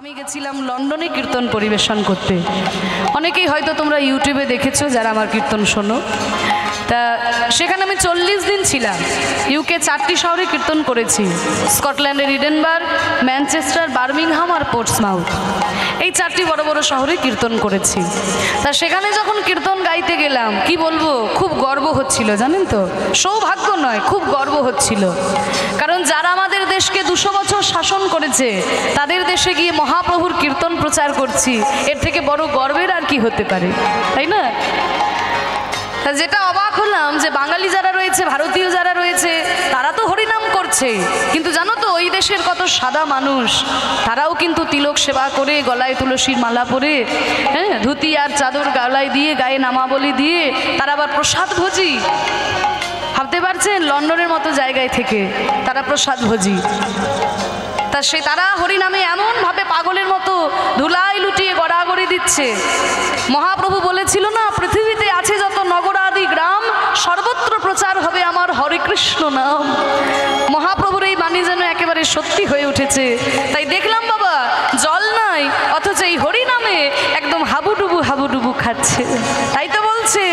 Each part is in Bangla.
আমি গেছিলাম লন্ডনে কীর্তন পরিবেশন করতে। অনেকেই হয়তো তোমরা ইউটিউবে দেখেছো যারা আমার কীর্তন শোনো। তা সেখানে আমি 40 দিন ছিলাম। ইউকে 4টি শহরে কীর্তন করেছি, স্কটল্যান্ডের ইডেনবার্গ, ম্যানচেস্টার, বার্মিংহাম আর পোর্টসমাউথ। এই 4টি বড় বড় শহরে কীর্তন করেছি। তা সেখানে যখন কীর্তন গাইতে গেলাম, কি বলবো, খুব গর্ব হচ্ছিল, জানেন তো, সৌভাগ্য নয়, খুব গর্ব হচ্ছিল। কারণ যারা আমাদের দেশকে 200 বছর শাসন করেছে তাদের দেশে গিয়ে মহাপ্রভুর কীর্তন প্রচার করছি, এর থেকে বড় গর্বের আর কি হতে পারে, তাই না? যেটা অবাক হলাম যে বাঙালি যারা রয়েছে, ভারতীয় যারা রয়েছে, তারা তো হরিনাম করছে, কিন্তু জানো তো ওই দেশের কত সাদা মানুষ, তারাও কিন্তু তিলক সেবা করে, গলায় তুলসীর মালা পরে, হ্যাঁ, ধুতি আর চাদর গলায় দিয়ে, গায়ে নামাবলি দিয়ে, তারা আবার প্রসাদ ভোজি। ভাবতে পারছেন, লন্ডনের মতো জায়গায় থেকে তারা প্রসাদ ভোজি। তা তারা হরিনামে এমনভাবে পাগলের মতো ধুলাই লুটিয়ে গড়াগড়ি দিচ্ছে। মহাপ্রভু বলেছিল না, পৃথিবীতে আছে যত নগর আদি গ্রাম, সর্বত্র প্রচার হবে আমার হরে কৃষ্ণ নাম। মহাপ্রভুর এই বাণী যেন একেবারে সত্যি হয়ে উঠেছে। তাই দেখলাম বাবা, জল নাই, অথচ এই হরিনামে একদম হাবুডুবু হাবুডুবু খাচ্ছে। তাই তো বলছে,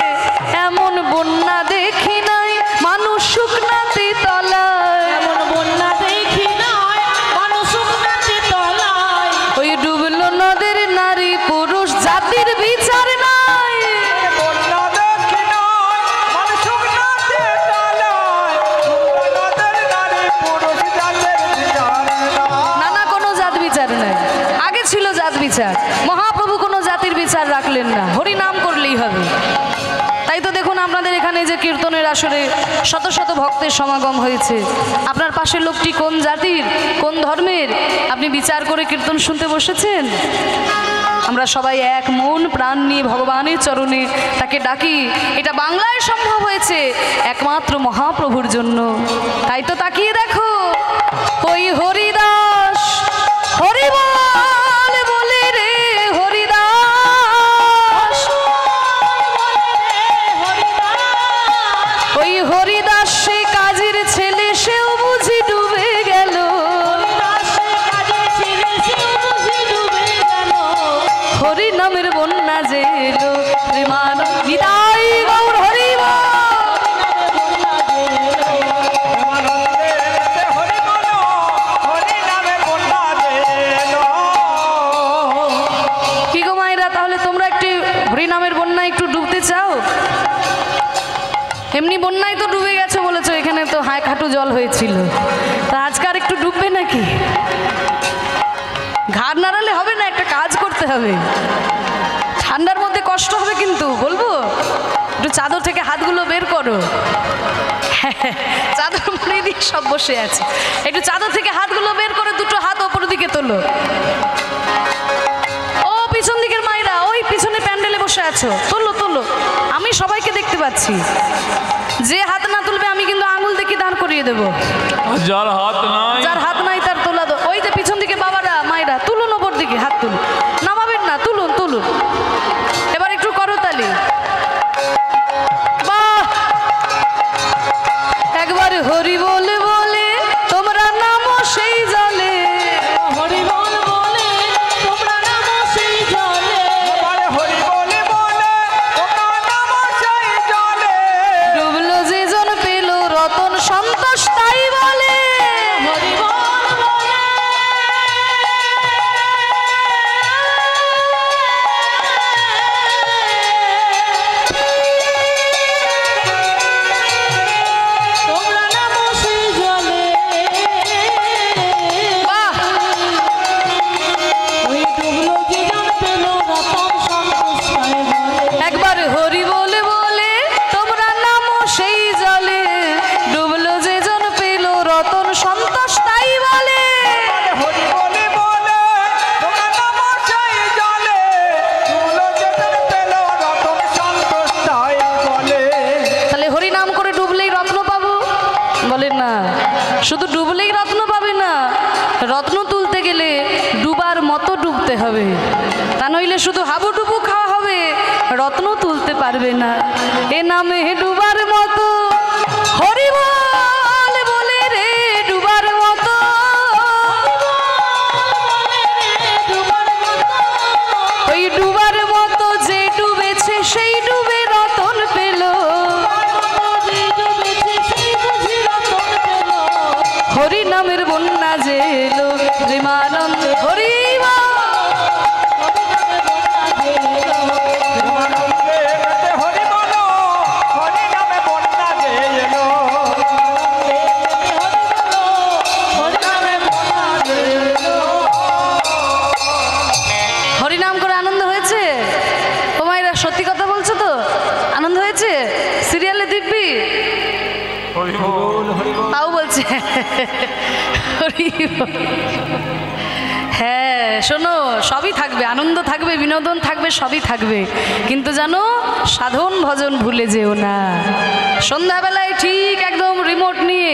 এমন বন্যা দেখি নাই মানুষ শুকনাতে তলায়, এমন বন্যা দেখি নাই মানুষ শুকনাতে তলায়, ওই ডুবলো নদের নারী পুরুষ জাতির বিচার নাই, বন্যা দেখি নাই মানুষ শুকনাতে তলায়, ডুবলো নদের নারী পুরুষ জাতির বিচার নাই। না না, কোনো জাত বিচার নাই। আগে ছিল জাত বিচার, মহাপ্রভু কোনো জাতির বিচার রাখলেন না, হরি নাম করলেই হবে। তাই তো দেখুন, আপনাদের এখানে যে কীর্তনের আসরে শত শত ভক্তের সমাগম হয়েছে, আপনার পাশের লোকটি কোন জাতির, কোন ধর্মের, আপনি বিচার করে কীর্তন শুনতে বসেছেন? আমরা সবাই এক মন প্রাণ নিয়ে ভগবানের চরণে তাকে ডাকি। এটা বাংলায় সম্ভব হয়েছে একমাত্র মহাপ্রভুর জন্য। তাই তো তাকিয়ে দেখো, ওই হরিদাস হরিবল বলে রে, হরিদাস, ওই হরিদাস সে কাজের ছেলে, সেও বুঝি ডুবে গেল, হরি নামের বন্যা যে এলো, বিদায় গৌর হরি বল। কি গো মায়েরা, তাহলে তোমরা একটু হরিনামের বন্যায় একটু ডুবতে চাও? এমনি বন্যায় তো ডুবে গেছো বলেছো, এখানে তো হাঁক হাঁটু জল হয়েছিল, তা আজকে আর একটু ডুববে নাকি? ঘাড় নাড়ালে হবে না, একটা কাজ করতে হবে। ঠান্ডার মধ্যে কষ্ট হবে কিন্তু, বলবো একটু চাদর থেকে হাতগুলো বের করো। চাদর মুড়ি দিয়ে সব বসে আছে, একটু চাদর থেকে হাতগুলো বের করে দুটো হাত ওপর দিকে তোলো। ও পিছন দিকের মায়েরা, ওই পিছনে প্যান্ডেলে বসে আছো, তোলো তোলো, আমি সবাইকে দেখতে পাচ্ছি। যে হাত না তুলবে আমি কিন্তু আঙুল দেখে দাঁড় করিয়ে দেবো। যার হাত নাই তার তোলা দো। ওই যে পিছন দিকে বাবারা, মায়েরা, তুলুন ওপর দিকে হাত, তুলুন, নামাবেন না, তুলুন তুলুন। এবার একটু করতালি, বাহ, একবার হরি বলে বলে তোমরা নামো সেই জলে, হরি বল বলে তোমরা নামো সেই জলে, হরি বলে বলে তোমরা নামো সেই জলে, ডুবলো যে জন পেল রতন সন্তোষ তাই বলে, হরি বল বলে। তোমরা নামো সেই জলে, বাহ, ওই ডুবলো যে জন পেল রতন সন্তোষ তাই বলে, একবার হরি বলে বলে তোমরা নামো সেই জলে, ডুবলো যে জন পেল রতন সন্তোষ তাই বলে, হরি বলে বলে তোমরা নামো সেই জলে, ডুবলো যে জন পেল রতন সন্তোষ তাই বলে। তাহলে হরি নাম করে ডুবলেই রত্ন পাবো? বলেন না, শুধু ডুবলেই রত্ন পাবে না, রত্ন তুলতে গেলে ডুবার মতো ডুবতে হবে, তা নইলে শুধু হাবুডুবু খাওয়া হবে, রত্ন তুলতে পারবে না। এ নামে ডুবার মতো হরি বল বলে রে, ডুবার মতো হরি হরিনাম করে আনন্দ হয়েছে? ও মায়েরা সত্যি কথা বলছো তো? আনন্দ হয়েছে? সিরিয়ালে দিব্যি তাও বলছে হ্যাঁ শোনো, সবই থাকবে, আনন্দ থাকবে, বিনোদন থাকবে, সবই থাকবে, কিন্তু জানো সাধন ভজন ভুলে যেও না। সন্ধ্যাবেলায় ঠিক একদম রিমোট নিয়ে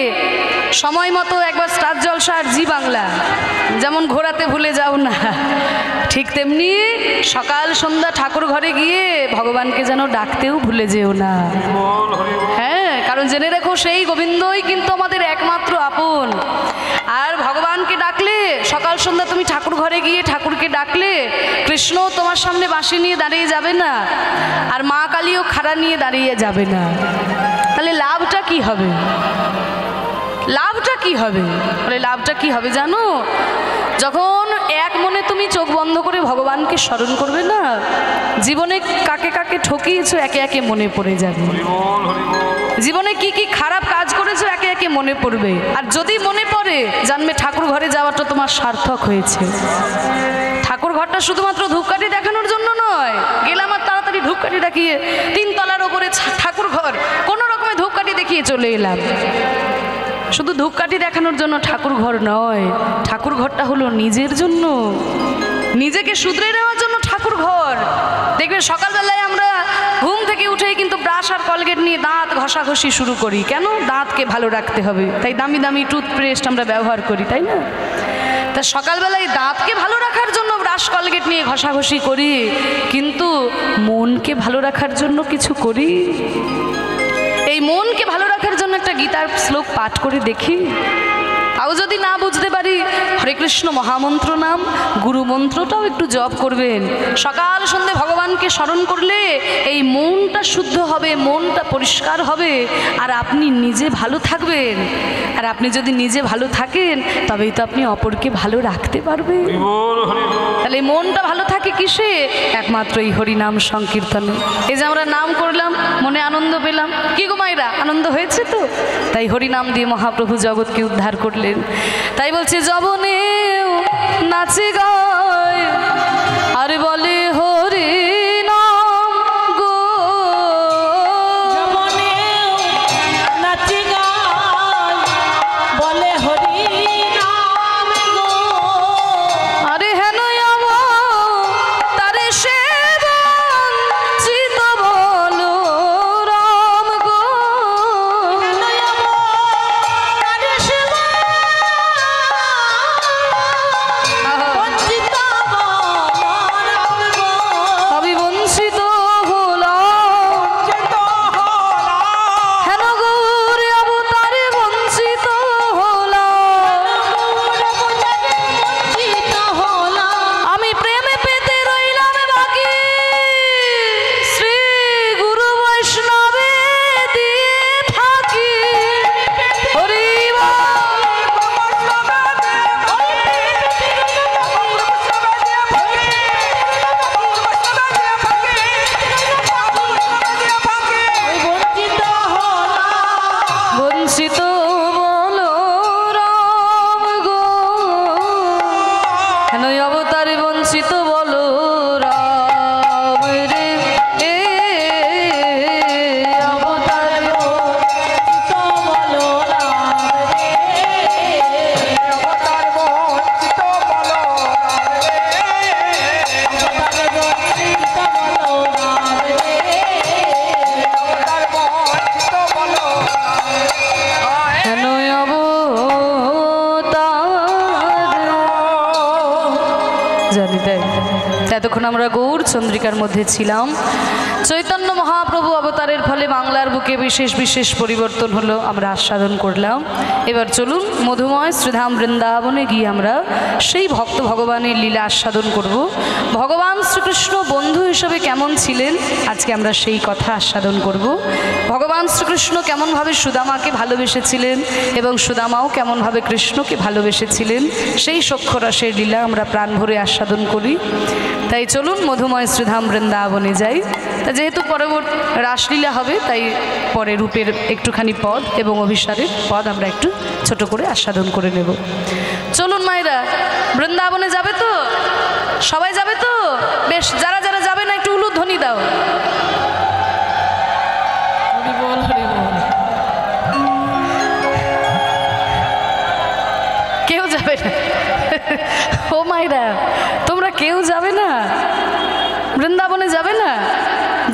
সময় মতো একবার স্টার জলসা আর জি বাংলা যেমন ঘোরাতে ভুলে যাও না, ঠিক তেমনি সকাল সন্ধ্যা ঠাকুর ঘরে গিয়ে ভগবানকে যেন ডাকতেও ভুলে যেও না। হ্যাঁ, কারণ জেনে রেখো সেই গোবিন্দই কিন্তু আমাদের একমাত্র আপন। আর ভগবানকে ডাকলে সকাল সন্ধ্যা তুমি ঠাকুর ঘরে গিয়ে ঠাকুরকে ডাকলে কৃষ্ণ তোমার সামনে বাঁশি নিয়ে দাঁড়িয়ে যাবে না, আর মা কালীও খাড়া নিয়ে দাঁড়িয়ে যাবে না। তাহলে লাভটা কি হবে? লাভটা কি হবে? বলে লাভটা কি হবে জানো? যখন এক মনে তুমি চোখ বন্ধ করে ভগবানকে স্মরণ করবে না, জীবনে কাকে কাকে ঠকিয়েছো একে একে মনে পড়ে যাবে। জীবনে কি কি খারাপ কাজ করেছো একে একে মনে পড়বে। আর যদি মনে পড়ে জানবে ঠাকুর ঘরে যাওয়াটা তোমার সার্থক হয়েছে। ঠাকুর ঘরটা শুধুমাত্র ধূপকাঠি দেখানোর জন্য নয়, গেলাম আর তাড়াতাড়ি ধূপকাঠি দেখিয়ে 3 তলার ওপরে ঠাকুর ঘর কোনো রকমে ধূপকাঠি দেখিয়ে চলে এলাম। শুধু ধূপকাঠি দেখানোর জন্য ঠাকুর ঘর নয়, ঠাকুর ঘরটা হলো নিজের জন্য, নিজেকে শুধরে নেওয়ার জন্য ঠাকুর ঘর। দেখবেন সকালবেলায় আমরা ঘুম থেকে উঠেই কিন্তু ব্রাশ আর কলগেট নিয়ে দাঁত ঘষাঘষি শুরু করি। কেন? দাঁতকে ভালো রাখতে হবে, তাই দামি দামি টুথপেস্ট আমরা ব্যবহার করি, তাই না? তা সকালবেলায় দাঁতকে ভালো রাখার জন্য ব্রাশ কলগেট নিয়ে ঘষাঘষি করি, কিন্তু মনকে ভালো রাখার জন্য কিছু করি? এই মনকে ভালো রাখার জন্য একটা গীতার শ্লোক পাঠ করে দেখি। তাও যদি না বুঝতে পারি, হরে কৃষ্ণ মহামন্ত্র নাম গুরু মন্ত্রটাও একটু জপ করবেন। সকাল সন্ধে ভগবানকে স্মরণ করলে এই মনটা শুদ্ধ হবে, মনটা পরিষ্কার হবে, আর আপনি নিজে ভালো থাকবেন। আর আপনি যদি নিজে ভালো থাকেন তবেই তো আপনি অপরকে ভালো রাখতে পারবেন। তাহলে মনটা ভালো থাকে কিসে? একমাত্র এই হরিনাম সংকীর্তনে। এই যে আমরা নাম করলাম, মনে আনন্দ পেলাম, কি গো মায়েরা আনন্দ হয়েছে তো? তাই হরিনাম দিয়ে মহাপ্রভু জগৎকে উদ্ধার করলেন। তাই বলছে যবনেও নাচে গায় আর বলে হরি নাম গো, যবনেও নাচে গায় বলে হরি নাম গো, আরে হেন তারে সেবন চিত বলো রাম গো, তারে সেবা বঞ্চিত বল রাম গো, আমি বঞ্চিত হলাম হেন গৌরে অবতারে বঞ্চিত হলাম, বঞ্চিত হলাম, আমি প্রেমে পেতে রইলাম বাকি, শ্রী গুরু বৈষ্ণবে দিয়ে থাকি। হরি বঞ্চিত হলাম, বঞ্চিত বলো রাম গো, হেন অবতারে বঞ্চিত বলো রাম রে, এ অবতারে বঞ্চিত বলো রাম রে, অবতার বঞ্চিত বলো রাম রে, হেন অবতার। জানি তাই এতক্ষণ আমরা গৌর চন্দ্রিকার মধ্যে ছিলাম। চৈতন্য মহাপ্রভু অবতারের ফলে বাংলার বুকে বিশেষ বিশেষ পরিবর্তন হলো, আমরা আস্বাদন করলাম। এবার চলুন মধুময় শ্রীধাম বৃন্দাবনে গিয়ে আমরা সেই ভক্ত ভগবানের লীলা আস্বাদন করব। ভগবান শ্রীকৃষ্ণ বন্ধু হিসেবে কেমন ছিলেন আজকে আমরা সেই কথা আস্বাদন করব। ভগবান শ্রীকৃষ্ণ কেমনভাবে সুদামাকে ভালোবেসেছিলেন এবং সুদামাও কেমনভাবে কৃষ্ণকে ভালোবেসেছিলেন, সেই সখ্যরসের লীলা আমরা প্রাণ ভরে আস্বাদন করি। তাই চলুন মধুময় শ্রীধাম বৃন্দাবনে যাই। তা যেহেতু পরবর্তী রাসলীলা হবে তাই পরে রূপের একটুখানি পদ এবং অভিসারের পদ আমরা একটু ছোট করে আস্বাদন করে নেব। চলুন মায়েরা, বৃন্দাবনে যাবে তো? সবাই যাবে তো? বেশ, যারা যারা যাবে না একটু উলুধ্বনি দাও। হরি বল, হরি বল। কেউ যাবে না? ও মায়েরা, তোমরা কেউ যাবে না? বৃন্দাবনে যাবে না?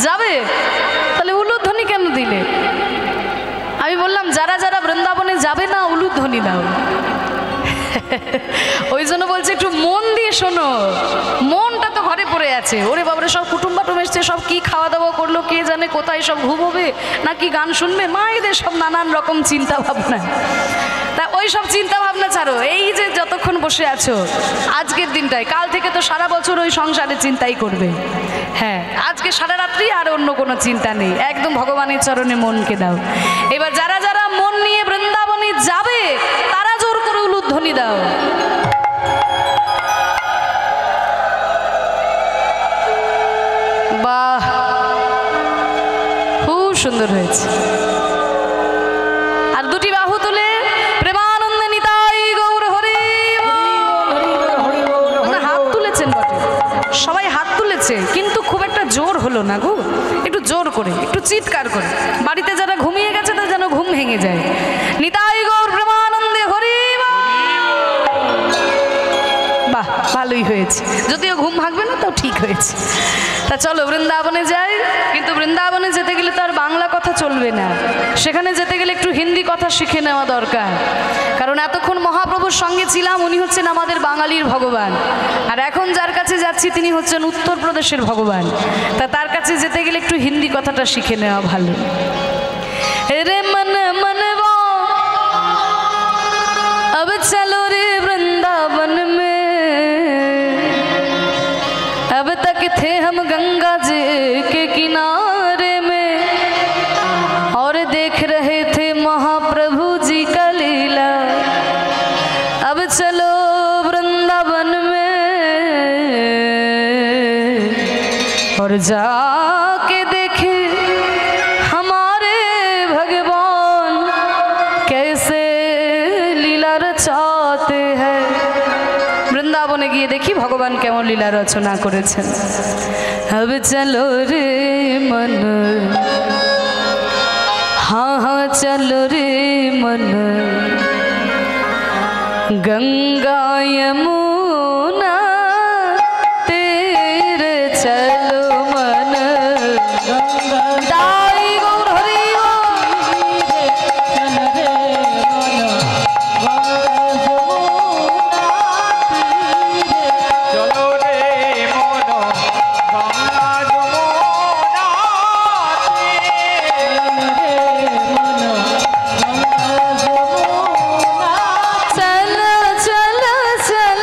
যাবে? তাহলে উলুধ্বনি কেন দিলে? আমি বললাম যারা যারা বৃন্দাবনে যাবে না উলুধ্বনি দাও। ওই জন্য বলছে একটু মন দিয়ে শোনো, মনটা তো ঘরে পড়ে আছে। ওরে বাবারে, সব কুটুম বাটুম এসছে, সব কি খাওয়া দাওয়া করলো কে জানে, কোথায় সব ঘুমোবে নাকি গান শুনবে, মায়েদের সব নানান রকম চিন্তা ভাবনা। তা ওই সব চিন্তা ভাবনা ছাড়ো, এই যে যতক্ষণ বসে আছো আজকের দিনটায়, কাল থেকে তো সারা বছর ওই সংসারের চিন্তাই করবে। হ্যাঁ, আজকে সারা রাত্রি আর অন্য কোনো চিন্তা নেই, একদম ভগবানের চরণে মনকে দাও। এবার যারা যারা মন নিয়ে বৃন্দাবনে যাবে তারা জোর করে উলুধ্বনি দাও। বাহ, খুব সুন্দর হয়েছে। আর দুটি বাহু তুলে প্রেমানন্দে নিতাই গৌর হরি। হাত তুলেছেন বটে, সবাই হাত তুলেছে, কিন্তু খুব একটা জোর হলো না গো। একটু জোর করে, একটু চিৎকার করে, বাড়িতে যারা ঘুমিয়ে গেছে তারা যেন ঘুম ভেঙে যায়। নিতাই গৌর প্রেমানন্দে হরি। বাহ, ভালোই হয়েছে, যদিও ঘুম ভাঙবে না তাও ঠিক হয়েছে। তা চলো বৃন্দাবনে যাই। কিন্তু বৃন্দাবনে যেতে গেলে তো আর বাংলা কথা চলবে না, সেখানে যেতে গেলে একটু হিন্দি কথা শিখে নেওয়া দরকার। কারণ এতক্ষণ মহাপ্রভুর সঙ্গে ছিলাম, উনি হচ্ছেন আমাদের বাঙালির ভগবান, আর এখন যার কাছে যাচ্ছি তিনি হচ্ছেন উত্তরপ্রদেশের ভগবান। তা তার কাছে যেতে গেলে একটু হিন্দি কথাটা শিখে নেওয়া ভালো। রে মন মনवा अब चलो रे वृंदावन में, अब तक थे हम गंगा जी के किनारे में और देख रहे थे महाप्रभु जी का लीला। अब चलो वृंदावन में और जाके देखे हमारे भगवान कैसे लीला रचाते हैं। বৃন্দাবনে গিয়ে দেখি ভগবান কেমন লীলা রচনা করেছেন। अब चलो रे मन, हाँ हाँ चलो रे मन, गंगा यमुना तेरे चलो मन। दाई गौर हरि চলো রে মন, গঙ্গা যমুনা তীরে। चल चल चल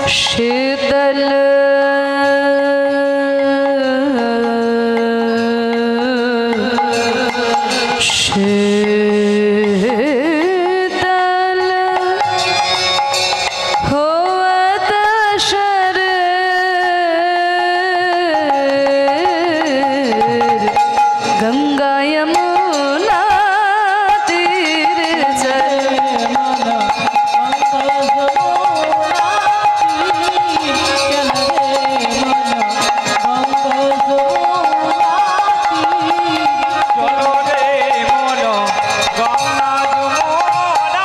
शीतल शीतल होवत शरीर गंगा यमुना तीर चल চলো রে মন গঙ্গা যমুনা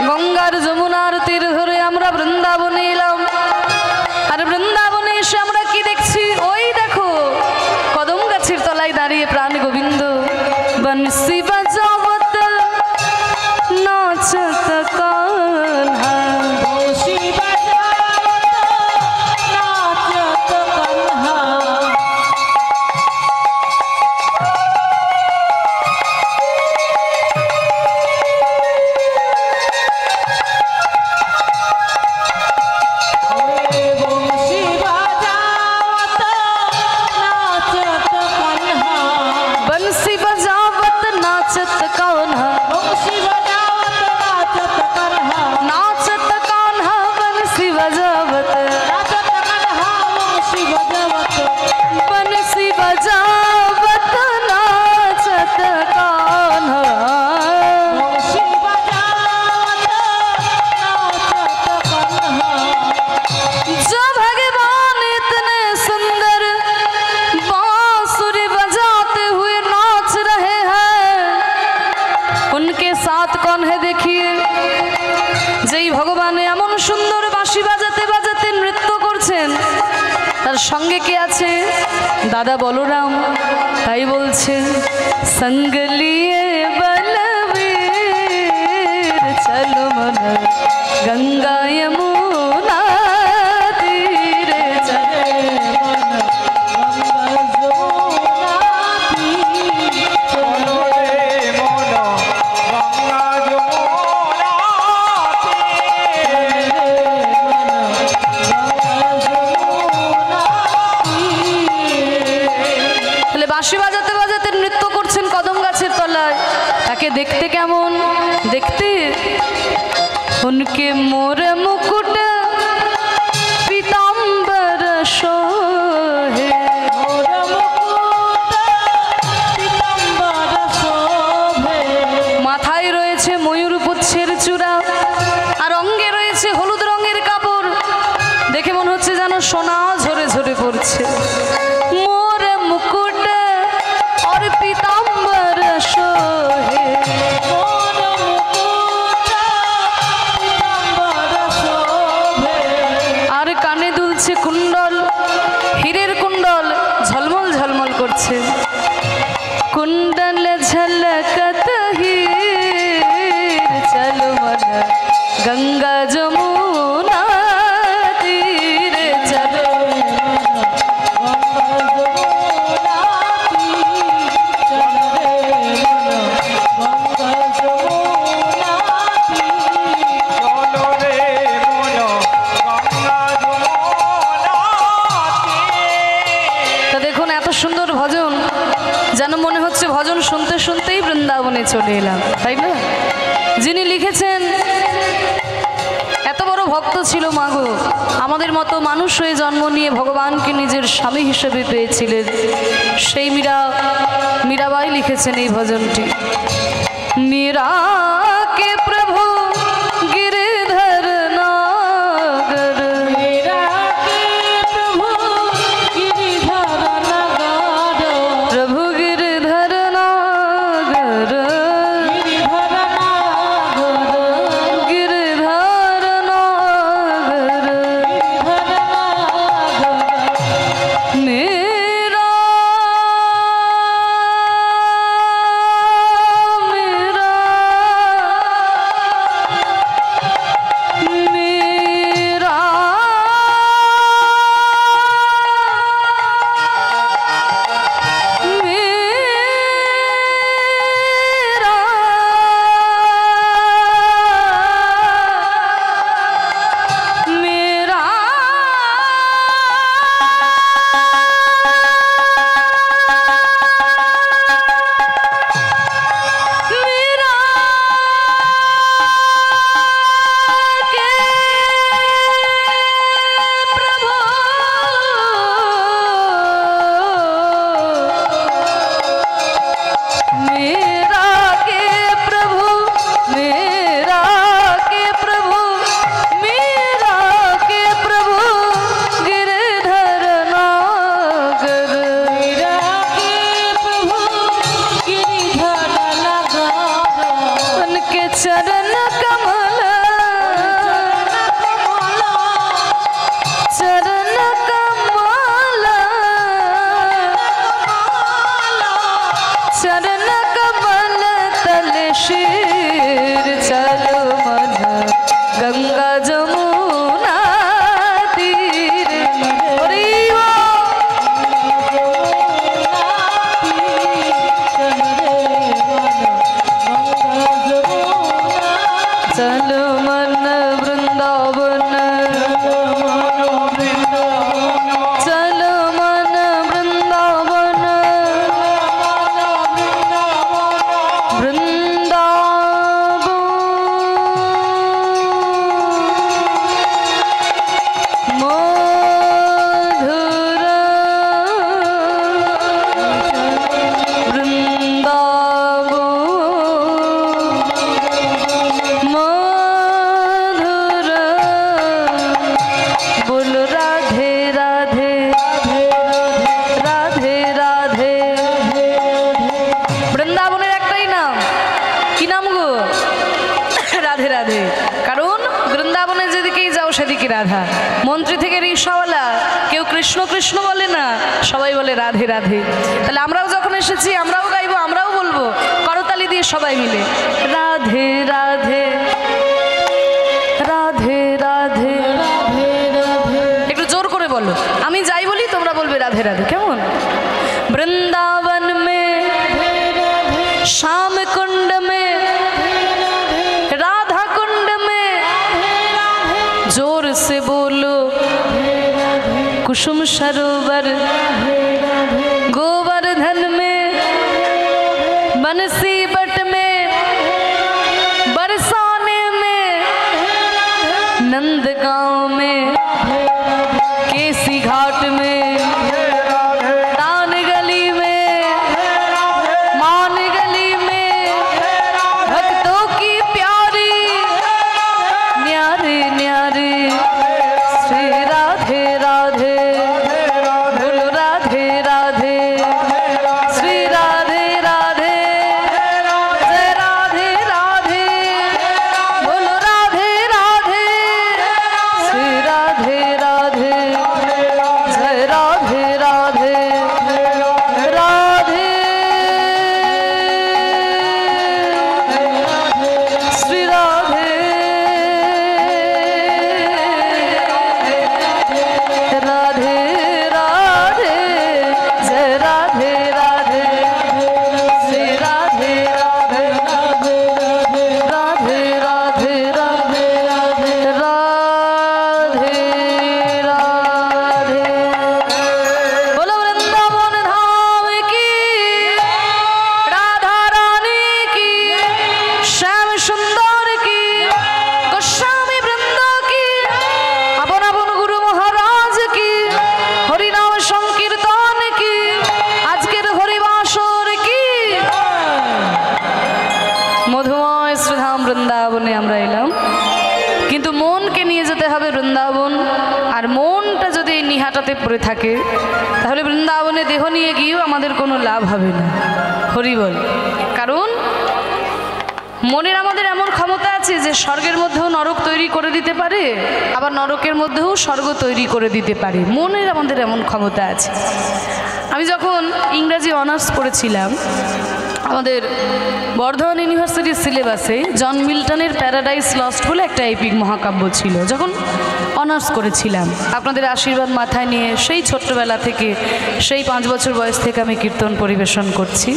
গঙ্গার যমুনার তীর ধরে আমরা বৃন্দাবনে এলাম। আর বৃন্দাবনে এসে আমরা কি দেখছি? ওই দেখো কদম গাছের তলায় দাঁড়িয়ে প্রাণ গোবিন্দ বংশী বাজাবত নাচত কান্হা। बंसी बजावत नाचत कान्हा, नाचत कान्हा बंसी बजावत, बंसी बजावत नाचत कान्हा। जो भगवान इतने सुंदर बांसुरी बजाते हुए नाच रहे हैं, उनके साथ कौन है देखिए। যেই ভগবান এমন সুন্দর বাঁশি বাজাতে বাজাতে নৃত্য করছেন, তার সঙ্গে কে আছে? দাদা বলরাম। তাই বলছে সঙ্গ লিয়ে বলবীর চলো মন গঙ্গা যমুনা তীরে চলে। চলো রে মন গঙ্গা যমুনা তাহলে বাঁশি বাজাতে বাজাতে নৃত্য করছেন কদম গাছের তলায়। তাকে দেখতে কেমন? দেখতে উনকে মোর মুকুট পীতাম্বর শোহে, মাথায় রয়েছে ময়ূর পুচ্ছের চূড়া, আর অঙ্গে রয়েছে হলুদ রঙের কাপড়। দেখে মনে হচ্ছে যেন সোনা ঝরে ঝরে পড়ছে। মোর মুকুট और पीताम्बर शोहे, আর কানে দুলছে কুণ্ডল, হীরের কুণ্ডল ঝলমল ঝলমল করছে। কুণ্ডল ঝলকত হীর চলো মন গঙ্গা যমুনা তীরে চলো। চলো রে মন গঙ্গা যমুনা তা দেখুন এত সুন্দর ভজন, যেন মনে হচ্ছে ভজন শুনতে শুনতেই বৃন্দাবনে চলে এলাম, তাই না? যিনি লিখেছেন এত বড় ভক্ত ছিল মাগো, আমাদের মতো মানুষ হয়ে জন্ম নিয়ে ভগবানকে নিজের স্বামী হিসেবে পেয়েছিলেন। সেই মীরাবাই লিখেছেন এই ভজনটি। মীরা কে প্রভু गिरधर नागर, प्रभु गिरधर नागर, गिरधर नागर। मेरा मेरा থেকে রাধা, মন্ত্রী থেকে রিক্সাওয়ালা, কেউ কৃষ্ণ কৃষ্ণ বলে না, সবাই বলে রাধে রাধে। তাহলে আমরাও যখন এসেছি আমরাও গাইবো, আমরাও বলবো করতালি দিয়ে সবাই মিলে রাধে রাধে রাধে রাধে রাধে রাধে। একটু জোর করে বলো, আমি যাই বলি তোমরা বলবে রাধে রাধে, কেমন? বৃন্দাবন মে श्याम कुंड में राधा कुंड में जोर से बोलो कुसुम सरोवर गोवर्धन में बंसी बट में बरसाने में नंदगांव में केसी घाट में तान गली में मान गली में भक्तों की प्यारी न्यारे न्यारे श्री राधे राधे बोलो राधे राधे श्री राधे राधे जय राधे राधे बोलो राधे राधे श्री राधे राधे जय राधे राधे राधे श्री राधे राधे राधे जय राधे राधे श्री राधे राधे राधे राधे राधे राधे राधे। बोलो वृंदावन धाम की, राधा रानी की, श्याम सुंदर की, गोस्वामी वृंद की, अपन अपन गुरु महाराज की, हरिनाम संकीर्तन की, আজকের হরিবাসর কি। মধুময় শ্রীধাম বৃন্দাবনে আমরা এলাম, কিন্তু মনকে নিয়ে যেতে হবে বৃন্দাবন। আর মনটা যদি এই নিহাটাতে পড়ে থাকে তাহলে বৃন্দাবনে দেহ নিয়ে গিয়েও আমাদের কোনো লাভ হবে না। হরি বল। কারণ মনের আমাদের এমন ক্ষমতা আছে যে স্বর্গের মধ্যেও নরক তৈরি করে দিতে পারে, আবার নরকের মধ্যেও স্বর্গ তৈরি করে দিতে পারে। মনের আমাদের এমন ক্ষমতা আছে। আমি যখন ইংরাজি অনার্স পড়েছিলাম, আমাদের বর্ধমান ইউনিভার্সিটির সিলেবাসে জন মিল্টনের প্যারাডাইস লস্ট বলে একটা এপিক মহাকাব্য ছিল। যখন অনার্স করেছিলাম, আপনাদের আশীর্বাদ মাথায় নিয়ে সেই ছোট্টবেলা থেকে, সেই 5 বছর বয়স থেকে আমি কীর্তন পরিবেশন করছি।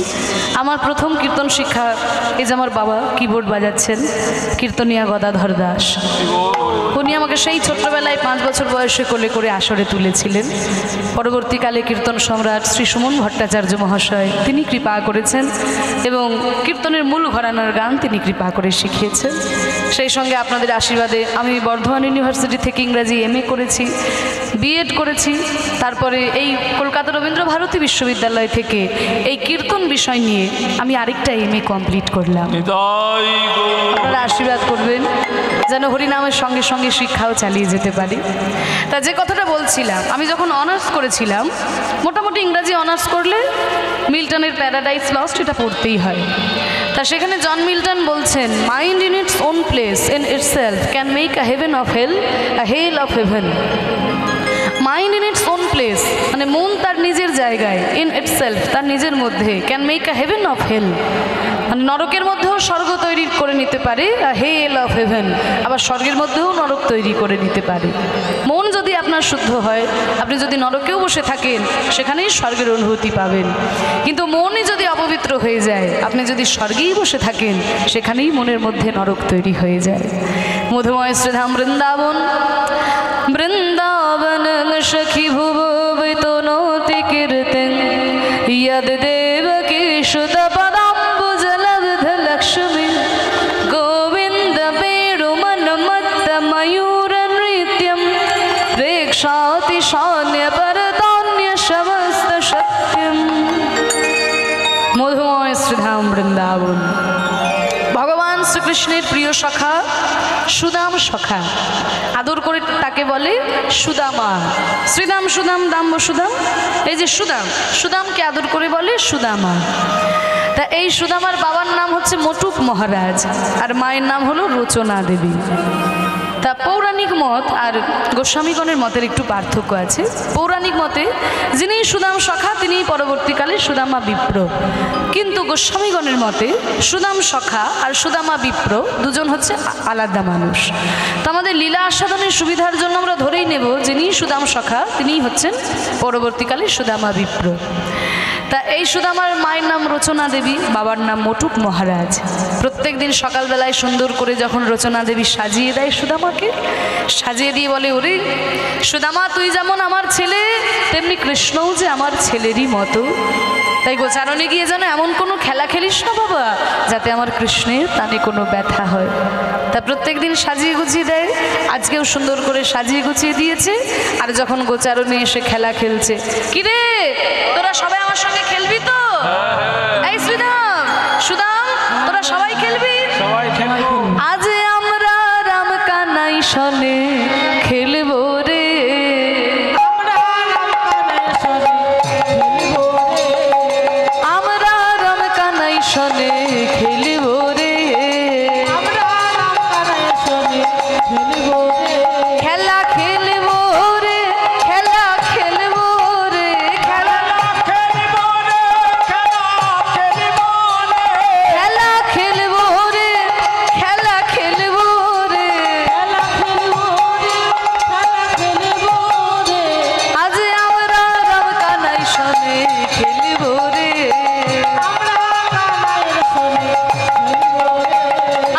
আমার প্রথম কীর্তন শিক্ষা, এই যে আমার বাবা কিবোর্ড বাজাচ্ছেন, কীর্তনিয়া গদাধর দাস, উনি আমাকে সেই ছোট্টবেলায় 5 বছর বয়সে কোলে করে আসরে তুলেছিলেন। পরবর্তীকালে কীর্তন সম্রাট শ্রী সুমন ভট্টাচার্য মহাশয়, তিনি কৃপা করেছেন এবং কীর্তনের মূল ঘরানার গান তিনি কৃপা করে শিখিয়েছেন। সেই সঙ্গে আপনাদের আশীর্বাদে আমি বর্ধমান ইউনিভার্সিটি থেকে ইংরাজি MA করেছি, BEd করেছি। তারপরে এই কলকাতা রবীন্দ্র ভারতী বিশ্ববিদ্যালয় থেকে এই কীর্তন বিষয় নিয়ে আমি আরেকটা MA কমপ্লিট করলাম। আপনারা আশীর্বাদ করবেন যেন হরিনামের সঙ্গে সঙ্গে শিক্ষাও চালিয়ে যেতে পারি। তা যে কথাটা বলছিলাম, আমি যখন অনার্স করেছিলাম, মোটামুটি ইংরাজি অনার্স করলে মিল্টনের প্যারাডাইস লস্ট এটা পড়তেই হয়। তা সেখানে জন মিল্টন বলছেন, mind in its own place in itself can make a heaven of hell, a hell of heaven. Mind in its own place মানে মন তার নিজের জায়গায়, ইন ইটসেলফ তার নিজের মধ্যে, can make a heaven of hell মানে নরকের মধ্যেও স্বর্গ তৈরি করে নিতে পারে, আ হেল অফ হেভেন আবার স্বর্গের মধ্যেও নরক তৈরি করে নিতে পারে। মন যদি আপনার শুদ্ধ হয়, আপনি যদি নরকেও বসে থাকেন সেখানেই স্বর্গের অনুভূতি পাবেন। কিন্তু মনই যদি অপবিত্র হয়ে যায়, আপনি যদি স্বর্গেই বসে থাকেন সেখানেই মনের মধ্যে নরক তৈরি হয়ে যায়। মধুময় শ্রীধাম বৃন্দাবন, বৃন্দাবন সখী ভুব বিতনোতি কীর্তন यद देवकी सुत पदाम्बुज लब्ध लक्ष्मी गोविंद वेणुमन मत्त मयूर नृत्यम प्रेक्षाति शान्य परतान्य समस्त सत्यम। মধুময় শ্রীধাম বৃন্দাবন। ভগবান শ্রীকৃষ্ণের প্রিয় সখা সুদাম সখা, আদর করে তাকে বলে সুদামা। শ্রীদাম সুদাম দাম্ব সুদাম, এই যে সুদাম, সুদামকে আদর করে বলে সুদামা। তা এই সুদামার বাবার নাম হচ্ছে মটুক মহারাজ আর মায়ের নাম হলো রচনা দেবী। তা পৌরাণিক মত আর গোস্বামীগণের মতের একটু পার্থক্য আছে। পৌরাণিক মতে যিনি সুদাম সখা তিনি পরবর্তীকালে সুদামা বিপ্র, কিন্তু গোস্বামীগণের মতে সুদাম সখা আর সুদামা বিপ্র দুজন হচ্ছে আলাদা মানুষ। তো আমাদের লীলা আস্বাদনের সুবিধার জন্য আমরা ধরেই নেব যিনি সুদাম সখা তিনিই হচ্ছেন পরবর্তীকালে সুদামা বিপ্র। তা এই সুদামার মায়ের নাম রচনা দেবী, বাবার নাম মটুক মহারাজ। প্রত্যেক দিন সকালবেলায় সুন্দর করে যখন রচনা দেবী সাজিয়ে দেয় সুদামাকে, সাজিয়ে দিয়ে বলে, ওরে সুদামা তুই যেমন আমার ছেলে তেমনি কৃষ্ণও যে আমার ছেলেরই মতো, তাই গোচারণে গিয়ে যেন এমন কোনো খেলা খেলিস না বাবা যাতে আমার কৃষ্ণের তানে কোনো ব্যথা হয়। তা প্রত্যেক দিন সাজিয়ে গুছিয়ে দেয়, আজকেও সুন্দর করে সাজিয়ে গুছিয়ে দিয়েছে। আর যখন গোচারণে এসে খেলা খেলছে, কিরে তোরা সবাই আমার সঙ্গে খেলবি তো? এই সুদাম সুদাম তোরা সবাই খেলবি? সবাই খেলবো। আজ আমরা রাম কানাই সনে খেলবো রে, আমরা রাম কানাই সনে খেলবো রে, খেলা খেলবো রে, খেলা খেলবো রে, খেলা খেলা খেলবো রে, খেলা খেলবো রে, আজ আমরা রাম কানাই সনে খেলবো রে,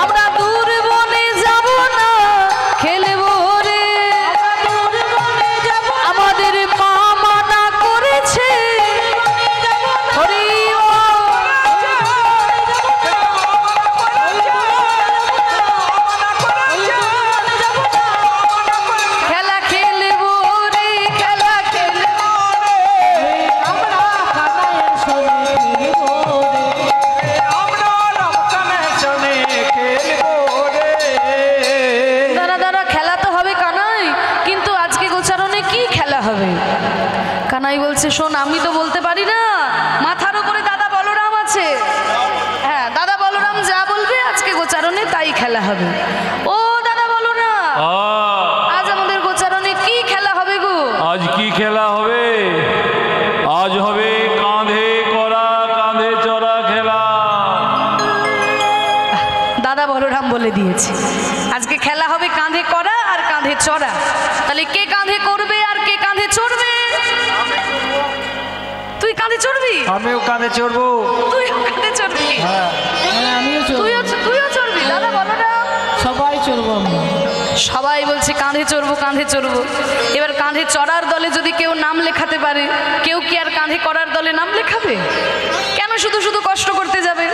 আমরা দূর বনে যাব না খেলবো রে, আমাদের মা মানা করেছে, হরি খেলা খেলবো রে, খেলা খেলবো দাঁড়া দাঁড়া, খেলা তো হবে কানাই, কিন্তু আজকে গোচারণে কি খেলা হবে? কানাই বলছে, শোন আমি তো বলতে পারি না, মাথার উপরে দাদা বলরাম আছে, হ্যাঁ দাদা বলরাম যা বলবে আজকে গোচারণে তাই খেলা হবে। ও দাদা বলরাম, আজ আমাদের গোচারণে কি খেলা হবে গো? আজ কি খেলা হবে? আজ হবে কাঁধে করা কাঁধে চড়া খেলা। দাদা বলরাম বলে দিয়েছে আজকে খেলা হবে কাঁধে করা আর কাঁধে চড়া। তাহলে কে কাঁধে করবে আর কে কাঁধে চড়বে? তুই কাঁধে চড়বি? আমিও কাঁধে চড়বো। তুইও কাঁধে চড়বি? আমিও চলবো, তুইও চড়বি? দাদা বলরাম সবাই চলবো আমরা। সবাই বলছে কাঁধে চড়বো কাঁধে চড়বো। এবার কাঁধে চড়ার দলে যদি কেউ নাম লেখাতে পারে, কেউ কি আর কাঁধে করার দলে নাম লেখাবে? কেন শুধু শুধু কষ্ট করতে যাবে?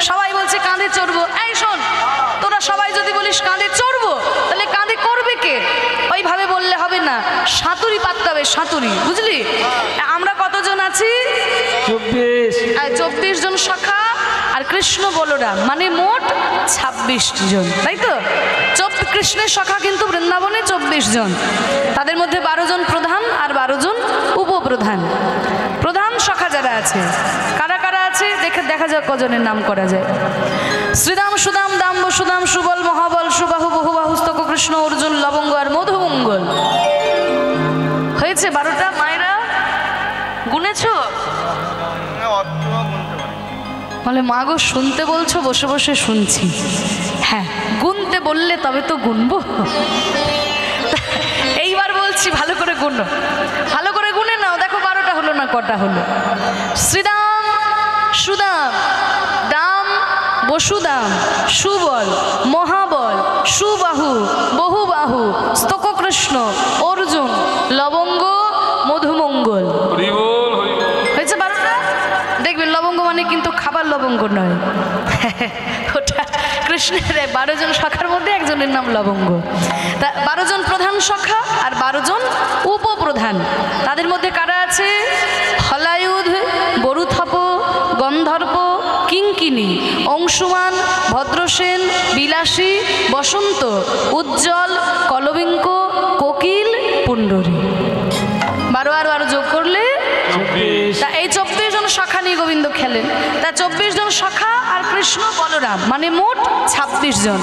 সবাই বলছে কাঁধে চড়বো। এই শোন, তোরা সবাই যদি বলিস কাঁধে চড়বো, তাহলে কাঁধে করবে কে? ওইভাবে বললে হবে না, সাঁতুরি পাততে হবে, সাঁতুরি, বুঝলি? আমরা কতজন আছি? 24। 24 জন সখা আর কৃষ্ণ বলরাম, মানে মোট 26 জন, তাই তো? কৃষ্ণের সখা কিন্তু বৃন্দাবনে 24 জন, তাদের মধ্যে 12 জন প্রধান আর 12 জন উপপ্রধান। প্রধান সখা যারা আছে, কারা কারা আছে দেখা যাক কজনের নাম করা যায়। শ্রীদাম সুদাম দাম বসুদাম সুবল মহাবল সুবাহু বহুবাহু স্তক কৃষ্ণ অর্জুন লবঙ্গ আর মধুমঙ্গল। হয়েছে 12টা? মায়েরা গুনেছো? বলে মা গো শুনতে বলছো, বসে বসে শুনছি। হ্যাঁ, গুনতে বললে তবে তো গুনবো। এইবার বলছি ভালো করে গুনো, ভালো করে গুনে নাও, দেখো 12টা হলো না কটা হলো। শ্রীদাম সুদাম দাম বসুদাম সুবল মহাবল সুবাহু বহুবাহু স্তক কৃষ্ণ অর্জুন লবঙ্গ মধুমঙ্গল। হয়েছে 12টা? দেখবেন লবঙ্গ মানে কিন্তু খাবার লবঙ্গ নয়, ওটা কৃষ্ণের 12 জন সখার মধ্যে একজনের নাম লবঙ্গ। তা 12 জন প্রধান সখা আর 12 জন উপপ্রধান। তাদের মধ্যে কারা আছে? হলায়ুধ, বরুথপ, গন্ধর্ব, কিঙ্কিনী, অংশুমান, ভদ্রসেন, বিলাসী, বসন্ত, উজ্জ্বল, কলবিঙ্ক, কোকিল, পুণ্ডরী। 12 আর 12 যোগ করলে 24। তা এই 24 জন সখা নিয়ে গোবিন্দ খেলেন। তা 24 জন সখা আর কৃষ্ণ বলরাম মানে মোট 26 জন।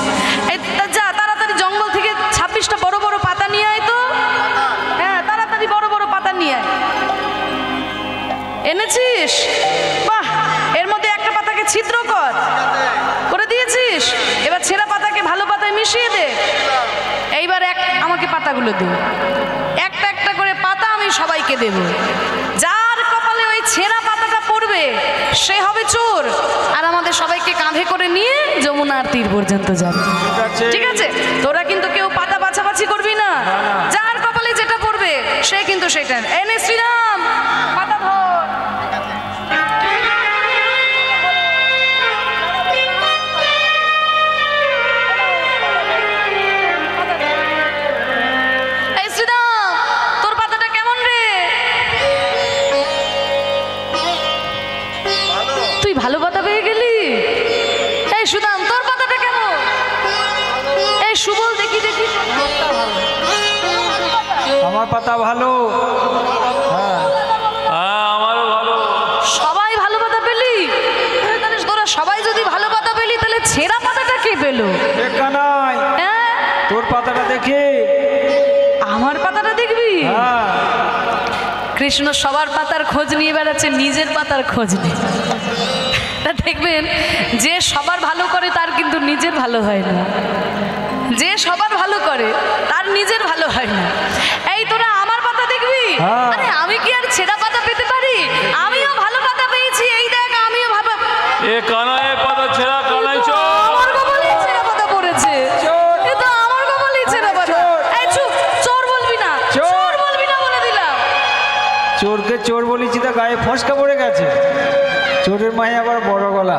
যা তাড়াতাড়ি জঙ্গল থেকে 26 এবার আমাকে পাতাগুলো দিন, একটা একটা করে পাতা আমি সবাইকে দেব। যার কপালে ওই ছেঁড়া পাতাটা পড়বে সে হবে চোর, আর আমাদের সবাইকে কাঁধে করে নিয়ে যমুনার তীর পর্যন্ত যাবে। ঠিক আছে? তোরা কিন্তু কেউ পাতা বাছাবাছি করবি না, যার কপালে যেটা পড়বে সে কিন্তু সেটা। এনে শ্রীরাম পাতা ধর। ভালো পাতা পেয়ে গেলি? এই সুদাম, তোর পাতাটা কেমন? এই সুবল, দেখি দেখি। আমার পাতা ভালো। হ্যাঁ, আমারও ভালো। সবাই ভালো পাতা পেলি? তাহলে তোরা সবাই যদি ভালো পাতা পেলি, তাহলে ছেঁড়া পাতাটা কে পেলো? কানাই, হ্যাঁ, তোর পাতাটা দেখে। আমার পাতাটা দেখবি? হ্যাঁ, কৃষ্ণ সবার পাতার খোঁজ নিয়ে বেড়াচ্ছে, নিজের পাতার খোঁজ নেই। তা দেখবেন, যে সবার ভালো করে তার কিন্তু নিজের ভালো হয় না, যে সবার ভালো করে তার নিজের ভালো হয় না। এই তোরা আমার পাতা দেখবি? আরে আমি কি আর ছেঁড়া পাতা পেতে পারি? আমিও ভালো পাতা পেয়েছি, এই দেখ আমিও ভালো। এ কানাই পাতা ছেঁড়া, কানাই চোর। আমার কপালেই ছেঁড়া পাতা পড়েছে। এ তো আমার কপালেই ছেঁড়া পাতা। এই চুপ, চোর বলবি না, চোর বলবি না বলে দিলাম। চোরকে চোর বলেছি তা গায়ে ফসকা পড়ে গেছে। চোরের মায়ে আবার বড় গলা।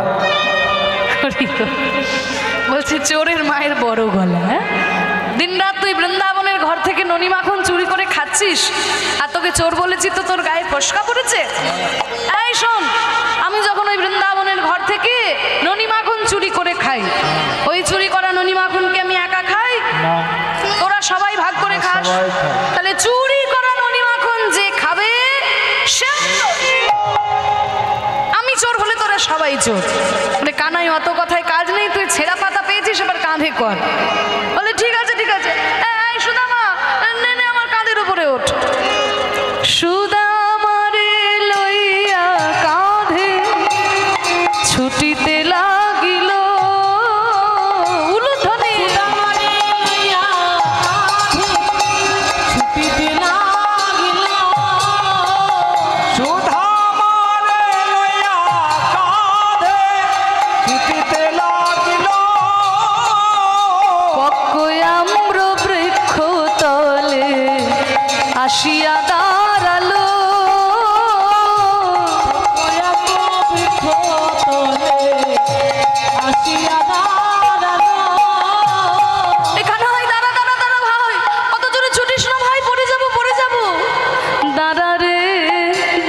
বলছি চোরের মায়ের বড় গলা। হ্যাঁ, দিন রাত তুই বৃন্দাবনের ঘর থেকে ননি মাখন চুরি করে খাচ্ছিস, আর তোকে চোর বলেছি তো তোর গায়ে ফসকা পড়েছে? এই শোন, আমি যখন ওই বৃন্দাবনের ঘর থেকে ননি মাখন চুরি করে খাই, ওই চুরি করা ননি মাখনকে আমি একা খাই? তোরা সবাই ভাগ করে খাস। তাহলে চুরি করা ননি মাখন যে খাবে সে চোর হলে তোরা সবাই চোর। মানে কানাই, অত কথায় কাজ নেই, তুই ছেঁড়া পাতা পেয়েছিস, এবার কাঁধে কর। বলে ঠিক আছে ঠিক আছে। এই সুদামা, নে নে আমার কাঁধের উপরে ওঠ। সুদামা রে লইয়া কাঁধে ছুটিতে লাগিল উলুধ্বনি। আসিয়া দাঁড়ালো এখানে। হয় দাঁড়া দাঁড়া দাঁড়া ভাই, অত জোরে ছুটিস না ভাই, পড়ে যাবো পড়ে যাবো। দাঁড়া রে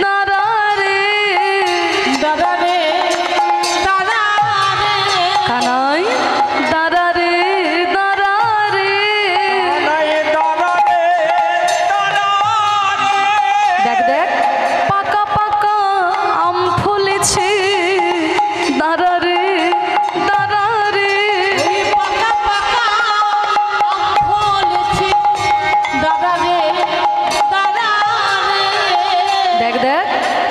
দাঁড়া রে দাঁড়া রে দাঁড়া রে কানাই, দাঁড়া রে দাঁড়া রে। দেখ দেখ, পাকা পাকা আম ফলেছে, দাঁড়া রে দাঁড়া রে। পাকা পাকা আম ফলেছে, দাঁড়া রে দাঁড়া রে। দেখ দেখ,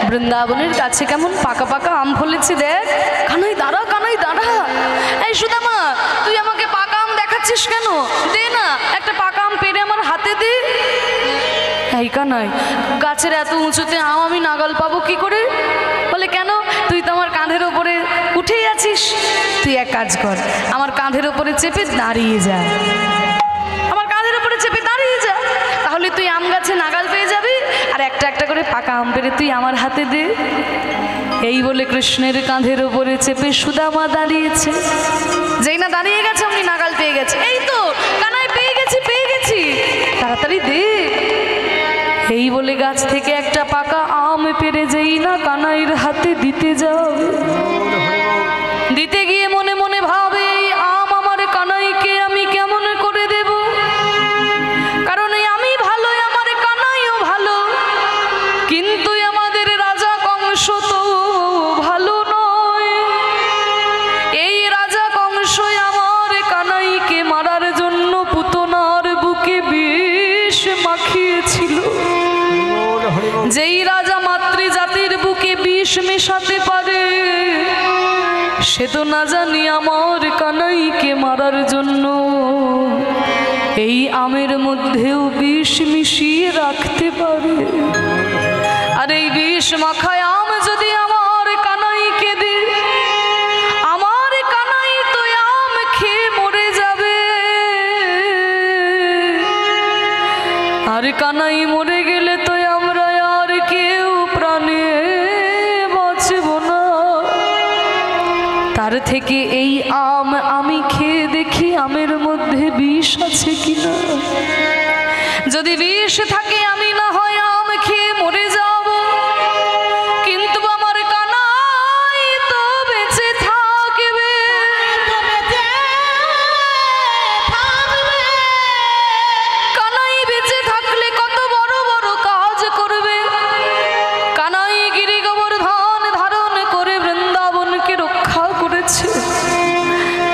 বৃন্দাবনের কাছে কেমন পাকা পাকা আম ফলেছে, দেখ। কানাই দাঁড়া, কানাই দাঁড়া। এই সুদামা, তুই আমাকে পাকা আম দেখাচ্ছিস কেন? দে না, একটা পাকা আম পেড়ে আমার হাতে দে। এই কানাই, গাছের এত উঁচুতে আম আমি নাগাল পাবো কি করে? বলে কেন, তুই তো আমার কাঁধের ওপরে উঠেই আছিস। তুই এক কাজ কর, আমার কাঁধের ওপরে চেপে দাঁড়িয়ে যা, আমার কাঁধের ওপরে চেপে দাঁড়িয়ে যা, তাহলে তুই আম গাছে নাগাল পেয়ে যাবি, আর একটা একটা করে পাকা আম পেড়ে তুই আমার হাতে দে। এই বলে কৃষ্ণের কাঁধের ওপরে চেপে সুদামা দাঁড়িয়েছে। যেই না দাঁড়িয়ে গেছে অমনি নাগাল পেয়ে গেছে। এই তো কানাই, পেয়ে গেছি পেয়ে গেছি, তাড়াতাড়ি দে। এই বলে গাছ থেকে একটা পাকা আম পেড়ে যেই না কানাইয়ের হাতে দিতে যাবে, দিতে গিয়ে মনে মনে ভাবে, এই আম আমার কানাইকে আমি কেমন করে দেব? কারণ আমি ভালো, আমার কানাইও ভালো, কিন্তু আমাদের রাজা কংস তো ভালো নয়। এই রাজা কংস আমার কানাইকে মারার জন্য পুতনার বুকে বিষ মাখিয়েছিল। যেই রাজা মাতৃজাতির বুকে বিষ মেশাতে পারে, সে তো না জানি আমার কানাইকে মারার জন্য এই আমের মধ্যেও বিষ মিশিয়ে রাখতে পারে। আর এই বিষ মাখায় আম যদি আমার কানাইকে দে, আমার কানাই তো আম খেয়ে মরে যাবে। আর কানাই মরে গেলে তো আমরা আর কেউ প্রাণে বাঁচব না। তার থেকে এই আম আমি খেয়ে দেখি আমের মধ্যে বিষ আছে কিনা। যদি বিষ থাকে আমি না হয় আম খেয়ে মরে যাব, কিন্তু আমার কানাই তো বেঁচে থাকবে। কানাই বেঁচে থাকলে কত বড় বড় কাজ করবে। কানাই গিরি গোবর্ধন ধারণ করে বৃন্দাবনকে রক্ষা করেছে।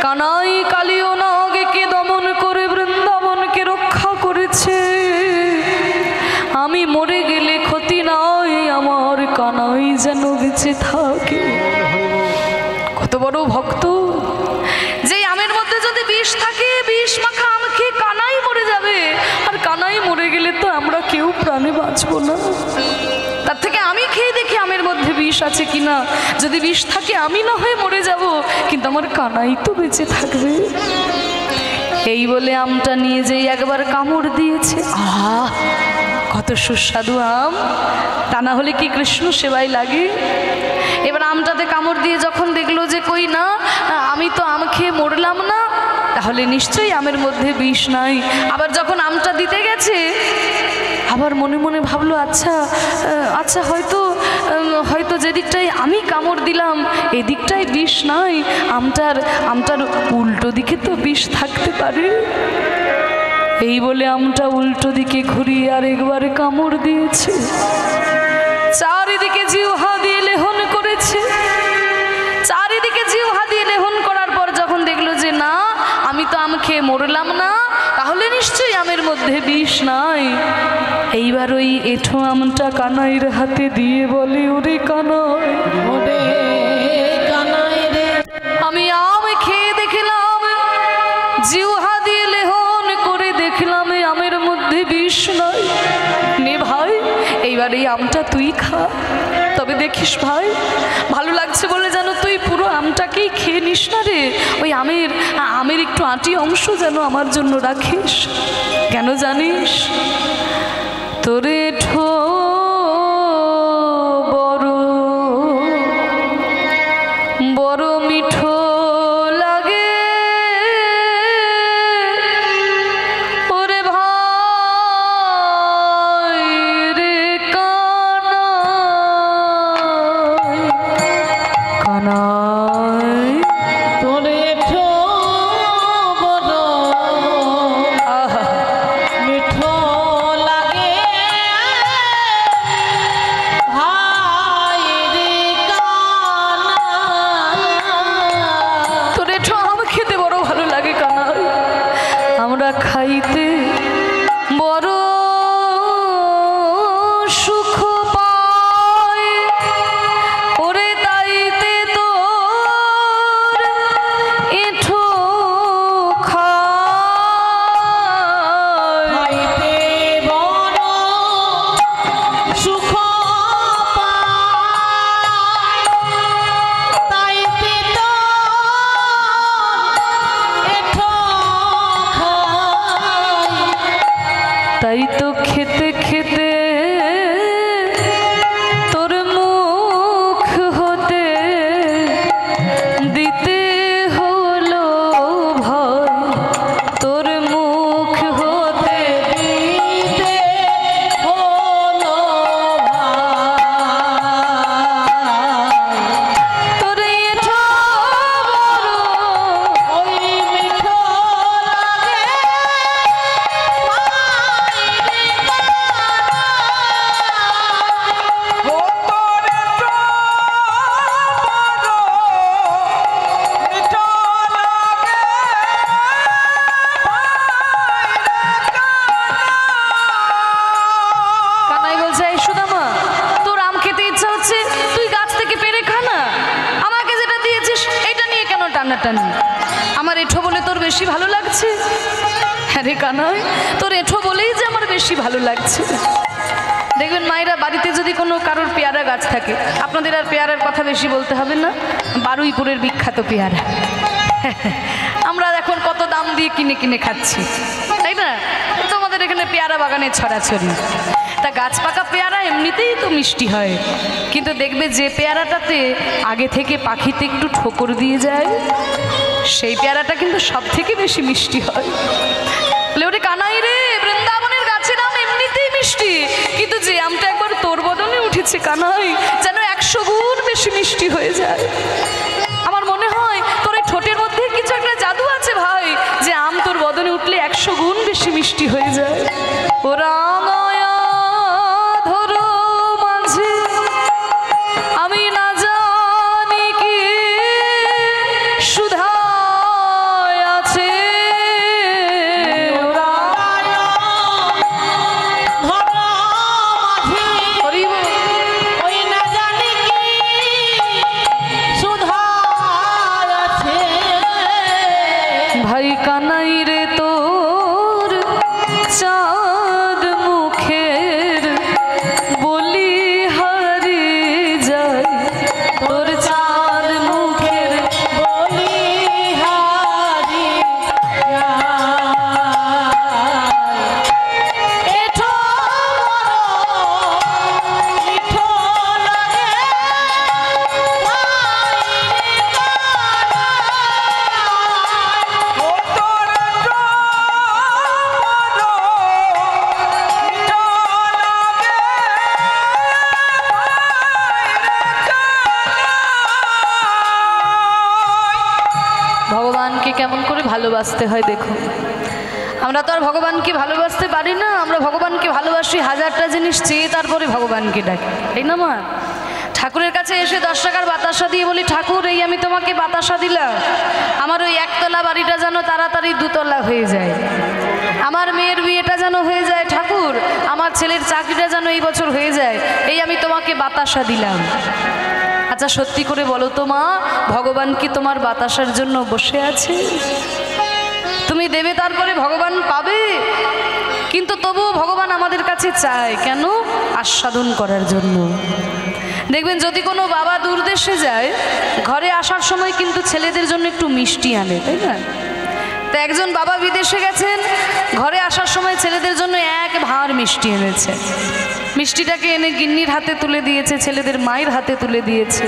কানাই কালিও নাগকে দমন করে বৃন্দাবনকে রক্ষা করেছে। আমি মরে গেলে ক্ষতি নয়, আমার কানাই যেন বেঁচে থাকে। কত বড় ভক্ত! যে আমের মধ্যে যদি বিষ থাকে, বিষ মাখা আম খেয়ে কানাই মরে যাবে। আর কানাই মরে গেলে তো আমরা কেউ প্রাণে বাঁচবো না। তার থেকে আমি খেয়ে দেখি আমের মধ্যে বিষ আছে কিনা। যদি বিষ থাকে আমি না হয় মরে যাব, কিন্তু আমার কানাই তো বেঁচে থাকবে। এই বলে আমটা নিয়ে যেই একবার কামড় দিয়েছে, আহা কত সুস্বাদু আম! তা না হলে কি কৃষ্ণ সেবাই লাগে? এবার আমটাতে কামড় দিয়ে যখন দেখলো যে কই না, আমি তো আম খেয়ে মরলাম না, তাহলে নিশ্চয়ই আমের মধ্যে বিষ নাই। আবার যখন আমটা দিতে গেছে, আবার মনে মনে ভাবলো আচ্ছা আচ্ছা হয়তো হয়তো যেদিকটাই আমি কামড় দিলাম এদিকটাই বিষ নাই, আমটার উল্টো দিকে তো বিষ থাকতে পারে। এই বলে আমটা উল্টো দিকে ঘুরিয়ে আরেকবার কামড় দিয়েছে। চারিদিকে জিহ্বা দিয়ে লেহন করেছে। চারিদিকে জিহ্বা দিয়ে লেহন করার পর যখন দেখলো যে না, আমি তো আম খেয়ে মরলাম না, তাহলে নিশ্চয়ই আমের মধ্যে বিষ নাই। এইবার ওই এঁঠো আমটা কানাইয়ের হাতে দিয়ে বলে, ওরে কানাই, ওরে কানাই রে, আমি আম খেয়ে দেখলাম, জিহ্বা দিয়ে লেহন করে দেখলাম এই আমের মধ্যে বিষ নাই। নে ভাই, এইবার এই আমটা তুই খা। তবে দেখিস ভাই, ভালো লাগছে বলে যেন তুই পুরো আমটাকেই খেয়ে নিস না রে। ওই আমের একটু আঁটি অংশ যেন আমার জন্য রাখিস। কেন জানিস? তোরে ঠো বড় বড় মিঠো লাগে, ওরে ভাই রে কানাই, কানাই তোরে ঠো বড় আহা মিঠো লাগে, ভাই রে কানাই। তোর এঠো আম খেতে বড় ভালো লাগে কানাই, আমরা খাইতে বড় সুখ পাই, ওরে তাইতে তোর এঠো খাই। খাইতে বড় সুখ পাই, তাইতে তো এঠো খাই। তাই তো খেতে খেতে তোর মুখ হতে দিতে হলো ভয়, তোর মুখ হতে দিতে হলো ভাই, তোর এঠো বড় ওই মিঠো লাগে, কানাই বলছে, এই সুদামা, তোর আম খেতে ইচ্ছা হচ্ছে, তুই গাছ থেকে পেরে খা না। আমাকে যেটা দিয়েছিস এটা নিয়ে কেন টানাটানি? আমার এঠো বলে তোর বেশি ভালো লাগছে? আরে কানাই, তোর এঁঠো বলেই যে আমার বেশি ভালো লাগছে। দেখবেন মায়েরা, বাড়িতে যদি কোনো কারোর পেয়ারা গাছ থাকে, আপনাদের আর পেয়ারার কথা বেশি বলতে হবে না, বারুইপুরের বিখ্যাত পেয়ারা আমরা এখন কত দাম দিয়ে কিনে কিনে খাচ্ছি, তাই না? তোমাদের এখানে পেয়ারা বাগানে ছড়াছড়ি। তা গাছ পাকা পেয়ারা এমনিতেই তো মিষ্টি হয়, কিন্তু দেখবে যে পেয়ারাটাতে আগে থেকে পাখিতে একটু ঠোকর দিয়ে যায়, সেই পেয়ারাটা কিন্তু সব থেকে বেশি মিষ্টি হয়। বলে ওরে কানাই রে, বৃন্দাবনের গাছের আম এমনিতেই মিষ্টি, কিন্তু যে আমটা একবার তোর বদনে উঠেছে কানাই, যেন 100 গুণ বেশি মিষ্টি হয়ে যায়। আমার মনে হয় তোর এই ঠোঁটের মধ্যে কিছু একটা জাদু আছে ভাই, যে আম তোর বদনে উঠলে 100 গুণ বেশি মিষ্টি হয়ে যায়। ওরা ধরো মাঝে আমি না জানি কি সুধা আছে, ভাই কানাই রে তোর চাঁদ মুখের বলি হারি যায়, তোর চাঁদ মুখের বলি হারি এঠো মিঠো লাগে ভগবানকে কেমন করে ভালোবাসতে হয় দেখো। আমরা তো আর ভগবানকে ভালোবাসতে পারি না, আমরা ভগবানকে ভালোবাসি হাজারটা জিনিস চেয়ে, তারপরে ভগবানকে ডাকি, তাই না মা? ঠাকুরের কাছে এসে 10 টাকার বাতাসা দিয়ে বলি, ঠাকুর এই আমি তোমাকে বাতাসা দিলাম, আমার ওই 1 তলা বাড়িটা যেন তাড়াতাড়ি 2 তলা হয়ে যায়, আমার মেয়ের বিয়েটা যেন হয়ে যায়, ঠাকুর আমার ছেলের চাকরিটা যেন এই বছর হয়ে যায়, এই আমি তোমাকে বাতাসা দিলাম। আচ্ছা সত্যি করে বলো তো মা, ভগবান কি তোমার বাতাসার জন্য বসে আছে? তুমি দেবে তারপরে ভগবান পাবে, কিন্তু তবুও ভগবান আমাদের কাছে চায় কেন? আস্বাদন করার জন্য। দেখবেন যদি কোনো বাবা দূর দেশে যায়, ঘরে আসার সময় কিন্তু ছেলেদের জন্য একটু মিষ্টি আনে, তাই না? তো একজন বাবা বিদেশে গেছেন, ঘরে আসার সময় ছেলেদের জন্য 1 ভাঁড় মিষ্টি এনেছে। মিষ্টিটাকে এনে গিন্নির হাতে তুলে দিয়েছে, ছেলেদের মায়ের হাতে তুলে দিয়েছে।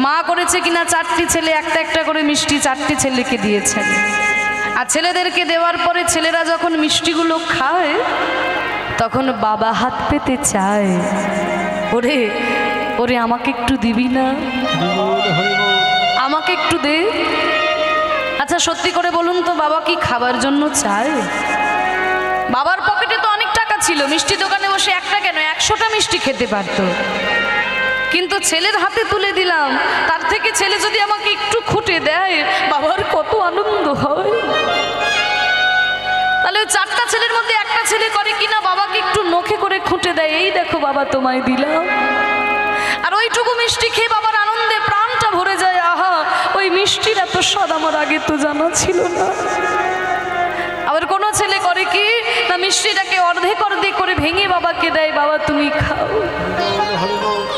মা করেছে কিনা 4টি ছেলে একটা একটা করে মিষ্টি 4টি ছেলেকে দিয়েছেন। আর ছেলেদেরকে দেওয়ার পরে ছেলেরা যখন মিষ্টিগুলো খায়, তখন বাবা হাত পেতে চায়, ওরে ওরে আমাকে একটু দিবি না, আমাকে একটু দে। আচ্ছা সত্যি করে বলুন তো, বাবা কি খাবার জন্য চায়? বাবার পকেটে তো অনেক টাকা ছিল, মিষ্টি দোকানে বসে একটা কেন 100টা মিষ্টি খেতে পারত, কিন্তু ছেলের হাতে তুলে দিলাম, তার থেকে ছেলে যদি আমাকে একটু খুঁটে দেয়, বাবার কত আনন্দ হয়। তাহলে ওই 4টা ছেলের মধ্যে একটা ছেলে করে কিনা বাবাকে একটু নখে করে খুঁটে দেয়, এই দেখো বাবা তোমায় দিলাম, আর ওইটুকু মিষ্টি খেয়ে বাবার আনন্দে প্রাণটা ভরে যায়, আহা ওই মিষ্টির এত স্বাদ আমার আগে তো জানা ছিল না। আবার কোনো ছেলে করে কি না, মিষ্টিটাকে অর্ধেক অর্ধেক করে ভেঙে বাবাকে দেয়, বাবা তুমি খাও।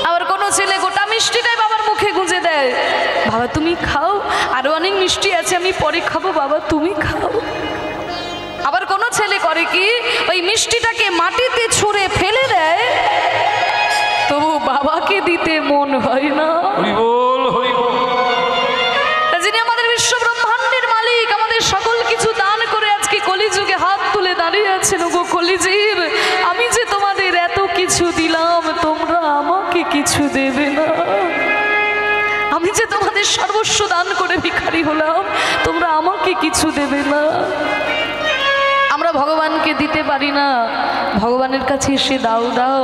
আবার কোনো ছেলে গোটা মিষ্টিটাই বাবার মুখে গুঁজে দেয়, বাবা তুমি খাও, আরো অনেক মিষ্টি আছে আমি পরে খাবো, বাবা তুমি খাও। আবার কোনো ছেলে করে কি, ওই মিষ্টিটাকে মাটিতে ছুঁড়ে ফেলে দেয়, তবু বাবাকে দিতে মন হয় না। যিনি আমাদের বিশ্ব ব্রহ্মাণ্ডের মালিক, আমাদের সকল কিছু দান করে আজকে কলিযুগে হাত তুলে দাঁড়িয়ে আছেন, গো কলিজীব আমি যে তোমাদের এত কিছু দিলাম, তোমরা আমাকে কিছু দেবে না। আমি যে তোমাদের সর্বস্ব দান করে ভিখারি হলাম, তোমরা আমাকে কিছু দেবে না। আমরা ভগবানকে দিতে পারি না, ভগবানের কাছে এসে দাও দাও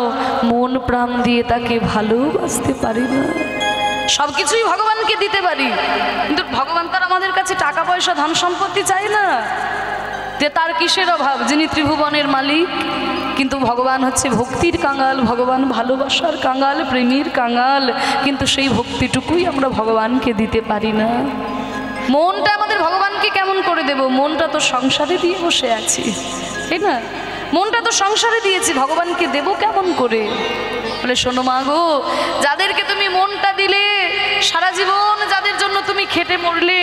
মন প্রাণ দিয়ে তাকে ভালোবাসতে পারি না। সব কিছুই ভগবানকে দিতে পারি, কিন্তু ভগবান তার আমাদের কাছে টাকা পয়সা ধন সম্পত্তি চাই না, যে তার কিসের অভাব, যিনি ত্রিভুবনের মালিক। কিন্তু ভগবান হচ্ছে ভক্তির কাঙাল, ভগবান ভালোবাসার কাঙাল, প্রেমের কাঙাল, কিন্তু সেই ভক্তিটুকুই আমরা ভগবানকে দিতে পারি না। মনটা আমাদের ভগবানকে কেমন করে দেব? মনটা তো সংসারে দিয়ে বসে আছি, তাই না? মনটা তো সংসারে দিয়েছি, ভগবানকে দেব কেমন করে? বলে শোনো মা গো, যাদেরকে তুমি মনটা দিলে, সারা জীবন যাদের জন্য তুমি খেটে মরলে,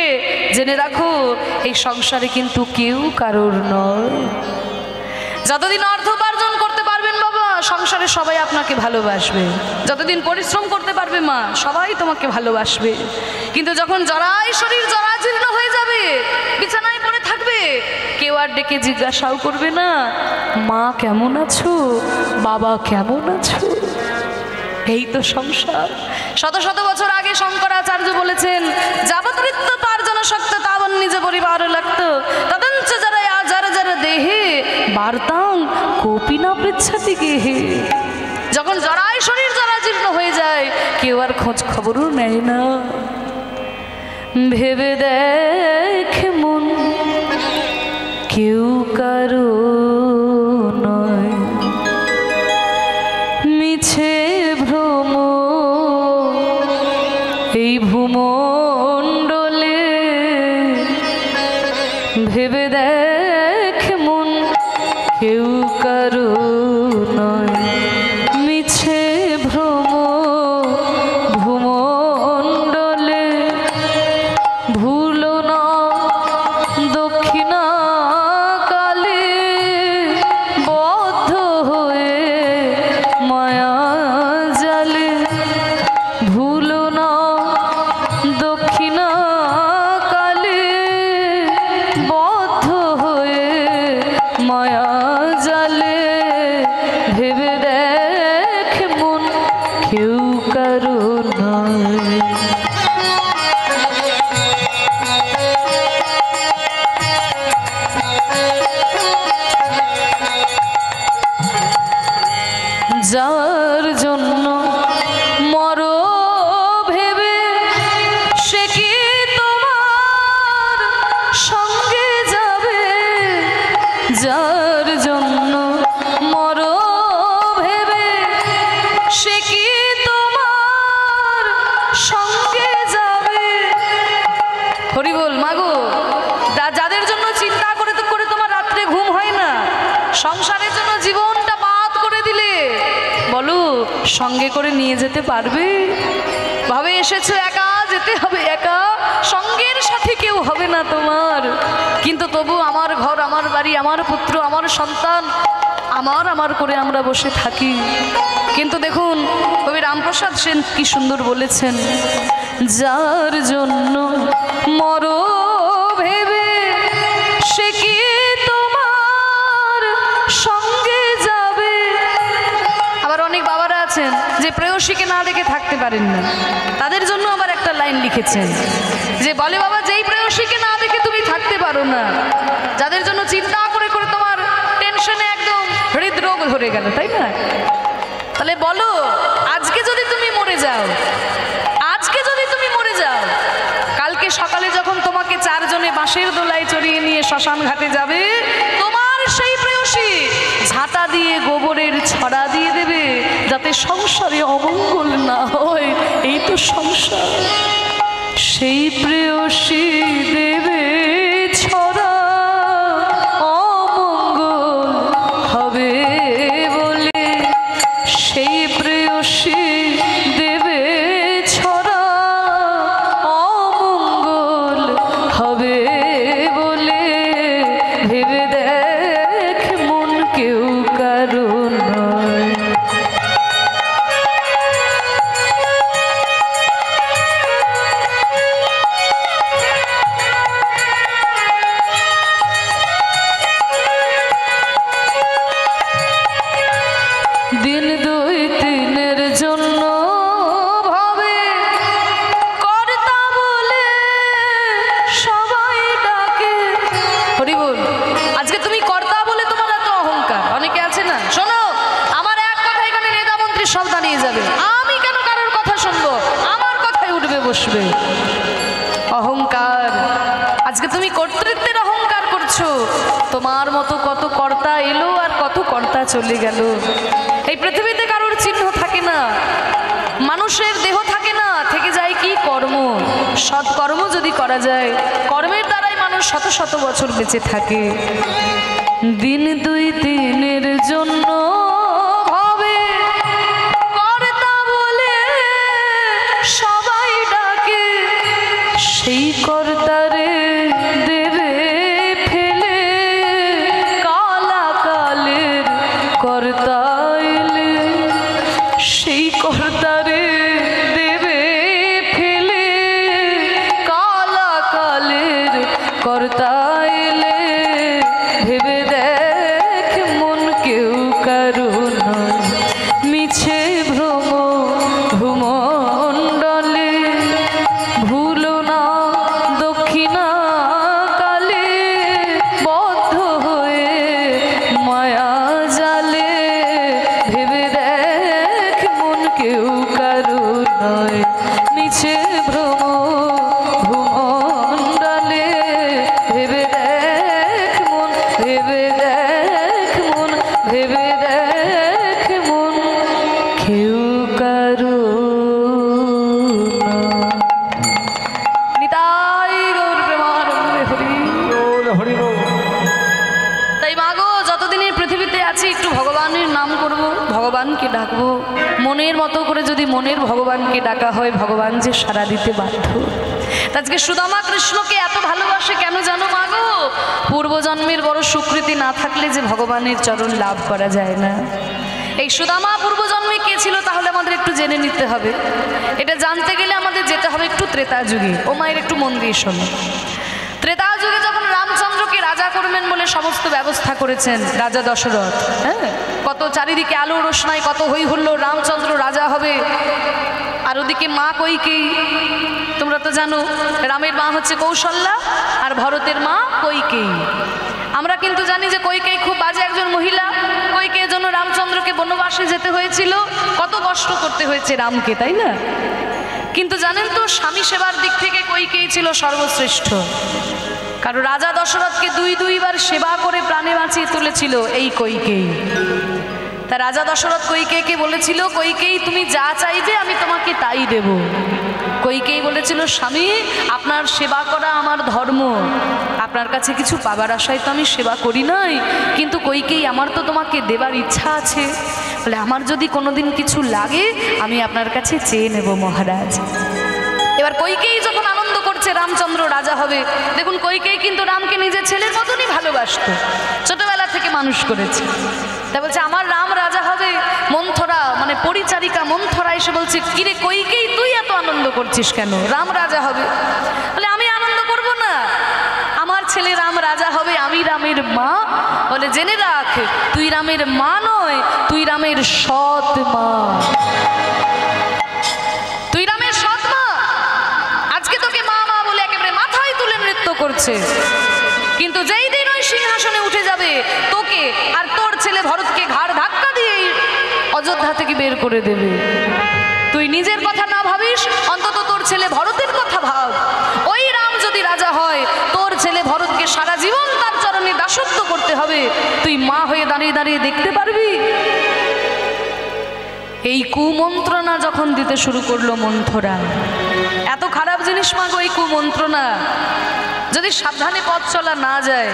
জেনে রাখো এই সংসারে কিন্তু কেউ কারোর নয়। যতদিন অর্থ উপার্জন করতে পারবেন বাবা, সংসারে সবাই আপনাকে ভালোবাসবে। যতদিন পরিশ্রম করতে পারবে মা, সবাই তোমাকে ভালোবাসবে। কিন্তু যখন জরায় শরীর জরাজীর্ণ হয়ে যাবে, বিছানায় পড়ে থাকবে, কেউ আর ডেকে জিজ্ঞাসাও করবে না মা কেমন আছো, বাবা কেমন আছো। এই তো সংসার। শত শত বছর আগে শঙ্করাচার্য বলেছেন, যাবতৃত্ব তার জনশক্ত তাবন নিজ পরিবার লাগত তদঞ্চ যারা যারা যারা দেহে বার্তাং কোপিনা পৃচ্ছাতি গেহে। যখন জরায় শরীর জরাজীর্ণ হয়ে যায়, কেউ আর খোঁজ খবরও নেয় না। ভেবে দেখ মন, কেউ কারো নয়, মিছে ভ্রম এই ভূমণ্ডলে। ভেবে দেখ মন, কেউ কারো নয়, মিছে ভ্রম ভূমণ্ডলে। ভুলো না দক্ষিণা কালে বদ্ধ হয়ে মায়া জালে। ভুলো না দক্ষিণা কালে বদ্ধ হয়ে মায়া জালে। ভেবে দেখ মন, কেউ কারো নয়। যার জন্য মরো ভেবে, সে কি তোমার সঙ্গে যাবে? যার জন্য মরো ভেবে, সে কি তোমার সঙ্গে যাবে? হরি বল মাগো, যাদের জন্য চিন্তা করে করে তোমার রাত্রে ঘুম হয় না, সংসারের জন্য জীবনটা বাদ করে দিলে, বলো সঙ্গে করে নিয়ে যেতে পারবে? ভাবে এসেছো একা, যেতে হবে একা, সঙ্গের সাথে কেউ হবে না তোমার। কিন্তু তবু আমার ঘর, আমার বাড়ি, আমার পুত্র, আমার সন্তান, আমার আমার করে আমরা বসে থাকি। কিন্তু দেখুন কবি রামপ্রসাদ সেন কি সুন্দর বলেছেন, যার জন্য মরো ভেবে, সে কি তোমার সঙ্গে যাবে? আবার অনেক বাবারা আছেন যে প্রেয়সীকে না দেখে থাকতে পারেন না, তাদের জন্য আবার একটা লাইন লিখেছেন যে বলে বাবা, যেই প্রেয়সীকে না দেখে তুমি থাকতে পারো না, যাদের জন্য চিন্তা করে করে তোমার টেনশনে একদম হৃদরোগ ধরে গেল, তাই না? তাহলে বলো, আজকে যদি তুমি মরে যাও, আজকে যদি তুমি মরে যাও, কালকে সকালে যখন তোমাকে চারজনে বাঁশের দোলায় চড়িয়ে নিয়ে শ্মশান ঘাটে যাবে, তোমার সেই প্রেয়সী ঝাঁটা দিয়ে গোবরের ছড়া দিয়ে দেবে, যাতে সংসারে অমঙ্গল না হয়। এই তো সংসার। সেই প্রেয়সী দেবে ছড়া, অমঙ্গল হবে বলে। সেই প্রেয়সী দেবে ছড়া, অমঙ্গল হবে বলে। ভেবে দেখ মন, কেউ কারো নয়। দিন দুই তিনের জন্য ভাবে কর্তা বলে সবাই ডাকে। হরি বল। আজকে তুমি কর্তা বলে তোমার এত অহংকার, অনেকে আছে না। শোনো, আমার এক কথা এখানে নেতা মন্ত্রী সব দাঁড়িয়ে যাবে, আমি কেন কারোর কথা শুনবো? আমার কথাই উঠবে বসবে। অহংকার। আজকে তুমি কর্তৃত্বের অহংকার করছো। তোমার মতো কত কর্তা এলো আর কত কর্তা চলে গেল। এই পৃথিবীতে কারোর চিহ্ন থাকে না, মানুষের দেহ থাকে না, থেকে যায় কি কর্ম। সৎকর্ম যদি করা যায়, কর্মের দ্বারাই মানুষ শত শত বছর বেঁচে থাকে। দিন দুই দিনের জন্য হবে কর্তা বলে সবাই ডাকে, সেই কর্তারে দেবে ফেলে কালা কালের কর্তা এলে, সেই কর্তারে দেবে ফেলে কালা কালের কর্তা এলে, ভেবে দেখ মন কেউ কারো নয়, মিছে ভ্রম ভূমণ্ডলে, ভুলো না দক্ষিণা কালে বদ্ধ হয়ে মায়া জালে, ভেবে দেখ মন কেউ কারো নয়, মিছে ভ্রম ভূমণ্ডলে, ভেবে দেখ মন, ভেবে দেখ মন, ভেবে দেখ মন কেউ কারো নয়। নিতাই গৌর প্রেমানন্দে হরি। বল হরি বল। তাই মাগো যতদিন এই পৃথিবীতে আছি একটু ভগবানের নাম করব, ভগবানকে ডাকবো। মনের মতো করে যদি মনের ভগবানকে ডাকা হয়, ভগবান যে সাড়া দিতে বাধ্য। আজকে সুদামা কৃষ্ণকে এত ভালোবাসে কেন জানো মাগো? পূর্বজন্মের বড় স্বীকৃতি না থাকলে যে ভগবানের চরণ লাভ করা যায় না। এই সুদামা পূর্বজন্মে কে ছিল তাহলে আমাদের একটু জেনে নিতে হবে। এটা জানতে গেলে আমাদের যেতে হবে একটু ত্রেতা যুগে। ও মায়ের একটু মন দিয়ে শোনো। ত্রেতা যুগে যখন রামচন্দ্রকে রাজা করবেন বলে সমস্ত ব্যবস্থা করেছেন রাজা দশরথ, হ্যাঁ, কত চারিদিকে আলো রোশনাই, কত হই হুল্লোড়, রামচন্দ্র রাজা হবে। আর ওদিকে মা কৈকেয়ী, তোমরা তো জানো রামের মা হচ্ছে কৌশল্যা আর ভরতের মা কৈকেয়ী। আমরা কিন্তু জানি যে কৈকেয়ী খুব বাজে একজন মহিলা। কৈকেয়ীর জন্য রামচন্দ্রকে বনবাসে যেতে হয়েছিল, কত কষ্ট করতে হয়েছে রামকে, তাই না? কিন্তু জানেন তো স্বামী সেবার দিক থেকে কৈকেয়ী ছিল সর্বশ্রেষ্ঠ। কারণ রাজা দশরথকে দুইবার সেবা করে প্রাণে বাঁচিয়ে তুলেছিল এই কৈকেয়ী। তা রাজা দশরথ কৈকেয়ীকে বলেছিল, কৈকেয়ী তুমি যা চাইবে আমি তোমাকে তাই দেব। কৈকেয়ী বলেছিল, স্বামী আপনার সেবা করা আমার ধর্ম, আপনার কাছে কিছু পাবার আশায় তো আমি সেবা করি নাই, কিন্তু কৈকেয়ী আমার তো তোমাকে দেবার ইচ্ছা আছে। বলে আমার যদি কোনোদিন কিছু লাগে আমি আপনার কাছে চেয়ে নেব মহারাজ। এবার কৈকেয়ী যখন আনন্দ করছে রামচন্দ্র রাজা হবে, দেখুন কৈকেয়ী কিন্তু রামকে নিজের ছেলের মতনই ভালোবাসতো, ছোটবেলা থেকে মানুষ করেছে। তা বলছে আমার রাম রাজা হবে। মন্থরা মানে পরিচারিকা মন্থরা এসে বলছে, কিরে কৈকেয়ী তুই এত আনন্দ করছিস কেন? রাম রাজা হবে। বলে আমি আনন্দ করব না, আমার ছেলে রাম রাজা হবে, আমি রামের মা। বলে জেনে রাখ তুই রামের মা নয়, তুই রামের সৎ মা, তুই রামের সৎ মা। আজকে তোকে মা মা বলে একেবারে মাথায় তুলে নৃত্য করছে, কিন্তু যেই দিন ওই সিংহাসনে উঠে যাবে তোকে আর তোর ছেলে ভরতকে ঘাড় ধাক্কা দিয়ে অযোধ্যা থেকে বের করে দেবে। তুই নিজের কথা না ভাবিস, অন্তত তোর ছেলে ভরতের কথা ভাব। ওই রাম যদি রাজা হয়, তোর ছেলে ভরতকে সারা জীবন তার চরণে দাসত্ব করতে হবে। তুই মা হয়ে দাঁড়িয়ে দাঁড়িয়ে দেখতে পারবি? এই কুমন্ত্রণা যখন দিতে শুরু করলো মন্থরা, এত খারাপ জিনিস মাগো এই কুমন্ত্রণা। যদি সাবধানে পথ চলা না যায়,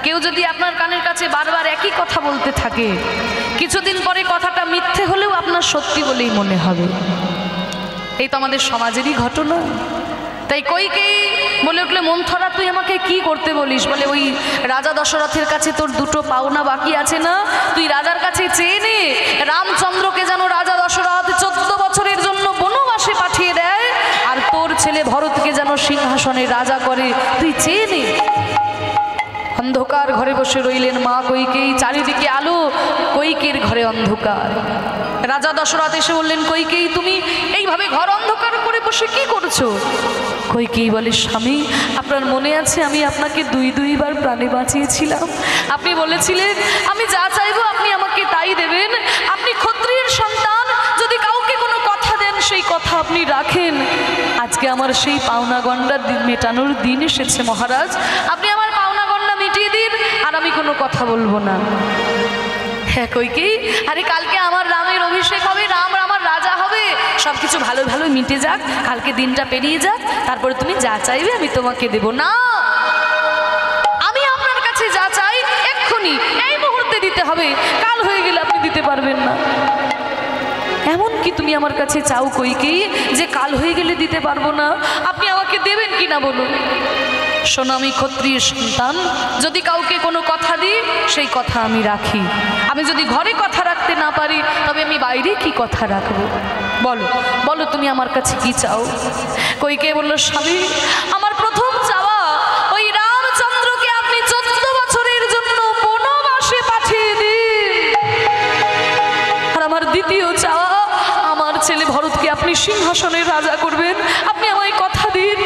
কেউ যদি আপনার কানের কাছে বারবার একই কথা বলতে থাকে, কিছুদিন পরে কথাটা মিথ্যে হলেও আপনার সত্যি বলেই মনে হবে। এই তো আমাদের সমাজেরই ঘটনা। তাই কৈকেয়ী বলে উঠলে, মন্থরা তুই আমাকে কি করতে বলিস? বলে ওই রাজা দশরথের কাছে তোর দুটো পাওনা বাকি আছে না, তুই রাজার কাছে চেয়ে নে রামচন্দ্রকে যেন রাজা দশরথ 14 বছরের জন্য বনবাসে পাঠিয়ে দেয়, আর তোর ছেলে ভরতকে যেন সিংহাসনে রাজা করে, তুই চেয়ে নে। অন্ধকার ঘরে বসে রইলেন মা কৈকেয়ী, চারিদিকে আলো, কৈকেয়ীর ঘরে অন্ধকার। রাজা দশরথ এসে বললেন, কৈকেয়ী তুমি এইভাবে ঘর অন্ধকার করে বসে কি করছো? কৈকেয়ী বলে, স্বামী আপনার মনে আছে আমি আপনাকে দুইবার প্রাণে বাঁচিয়েছিলাম, আপনি বলেছিলেন আমি যা চাইবো আপনি আমাকে তাই দেবেন, আপনি ক্ষত্রিয়ের সন্তান, যদি কাউকে কোনো কথা দেন সেই কথা আপনি রাখেন। আজকে আমার সেই পাওনা গন্ডা মেটানোর দিন এসেছে মহারাজ, আপনি আমার পাওনা গন্ডা মিটিয়ে দিন, আর আমি কোনো কথা বলবো না। হ্যাঁ কৈকেয়ী, আরে কালকে আমার রামের অভিষেক হবে, রাম আমার রাজা হবে, সব কিছু ভালো ভালো মিটে যাক, কালকে দিনটা পেরিয়ে যাক, তারপরে তুমি যা চাইবে আমি তোমাকে দেব। না, আমি আপনার কাছে যা চাই এক্ষুনি এই মুহূর্তে দিতে হবে, কাল হয়ে গেলে আপনি দিতে পারবেন না। এমন কি তুমি আমার কাছে চাও কইকেয়ী যে কাল হয়ে গেলে দিতে পারবো না? আপনি আমাকে দেবেন কি না বলুন? শোনো, আমি ক্ষত্রিয় সন্তান, যদি কাউকে কোনো কথা দিই সেই কথা আমি রাখি। আমি যদি ঘরে কথা রাখতে না পারি তবে আমি বাইরে কি কথা রাখবো? বলো বলো তুমি আমার কাছে কি চাও? কইকেয়ী বলল, স্বামী, আমার প্রথম চাওয়া ওই রামচন্দ্রকে আপনি 14 বছরের জন্য বনবাসে পাঠিয়ে দিন। আর আমার দ্বিতীয় চাওয়া, আমার ছেলে ভরতকে আপনি সিংহাসনের রাজা করবেন। আপনি আমায় কথা দিন।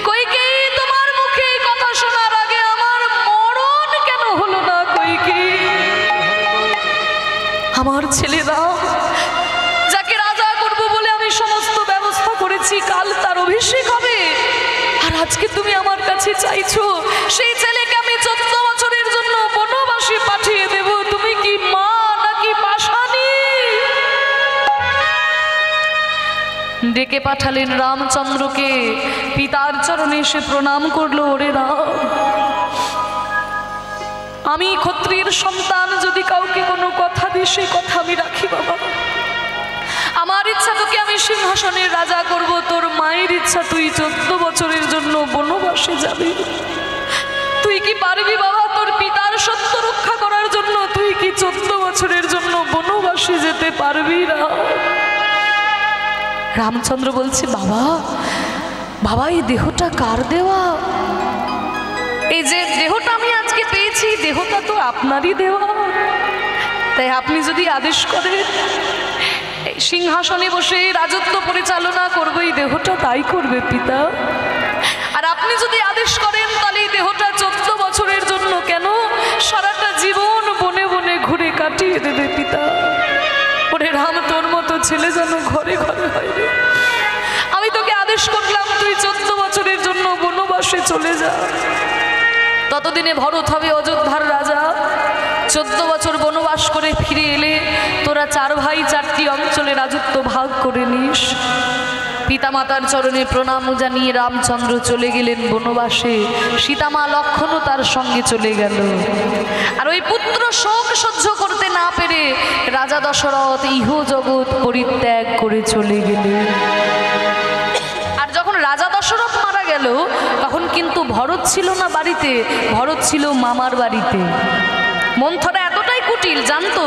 কইকেয়ী, তোমার মুখে এই কথা শোনার আগে আমার মরণ কেন হলো না? কইকেয়ী, আমার ছেলে রাম, যাকে রাজা করব বলে আমি সমস্ত ব্যবস্থা করেছি, কাল তার অভিষেক হবে, আর আজকে তুমি আমার কাছে চাইছো সেই ছেলেকে আমি 14 বছরের জন্য বনবাসে পাঠিয়ে দেব। তুমি কি মা নাকি পাশানি? ডেকে পাঠালেন রামচন্দ্রকে, পিতার চরণে এসে প্রণাম করলো। ওরে রাম, আমি ক্ষত্রিয়ের সন্তান, যদি কাউকে কোনো কথা দিই সেই কথা আমি রাখি বাবা। আমার ইচ্ছা তোকে আমি সিংহাসনের রাজা করব, তোর মায়ের ইচ্ছা তুই 14 বছরের জন্য বনবাসে যাবি। তুই কি পারবি বাবা তোর পিতার সত্য রক্ষা করার জন্য? তুই কি 14 বছরের জন্য বনবাসে যেতে পারবি না? রামচন্দ্র বলছে, বাবা বাবা, এই দেহটা কার দেওয়া? এই যে দেহটা আমি আজকে পেয়েছি, দেহটা তো আপনারই দেওয়া। তাই আপনি যদি আদেশ করেন এই সিংহাসনে বসে রাজত্ব পরিচালনা করবে, এই দেহটা তাই করবে পিতা। আর আপনি যদি আদেশ করেন তাহলে এই দেহটা 14 বছরের জন্য কেন, সারাটা জীবন বনে বনে ঘুরে কাটিয়ে দেবে পিতা। ওরে রাম, তোর মতো ছেলে যেন ঘরে ঘরে হয় রে। আমি তোকে আদেশ করলাম তুই 14 বছরের জন্য বনবাসে চলে যা। ততদিনে ভরত হবে অযোধ্যার রাজা। 14 বছর বনবাস করে ফিরে এলে তোরা 4 ভাই 4টি অঞ্চলে রাজত্ব ভাগ করে নিস। পিতামাতার চরণে প্রণাম জানিয়ে রামচন্দ্র চলে গেলেন বনবাসে। সীতামা লক্ষ্মণও তার সঙ্গে চলে গেল। আর ওই পুত্র শোক সহ্য করতে না পেরে রাজা দশরথ ইহ জগৎ পরিত্যাগ করে চলে গেলেন। আর যখন রাজা দশরথ মারা গেল তখন কিন্তু ভরত ছিল না বাড়িতে, ভরত ছিল মামার বাড়িতে। মন্থরা এতটাই কুটিল, জানতো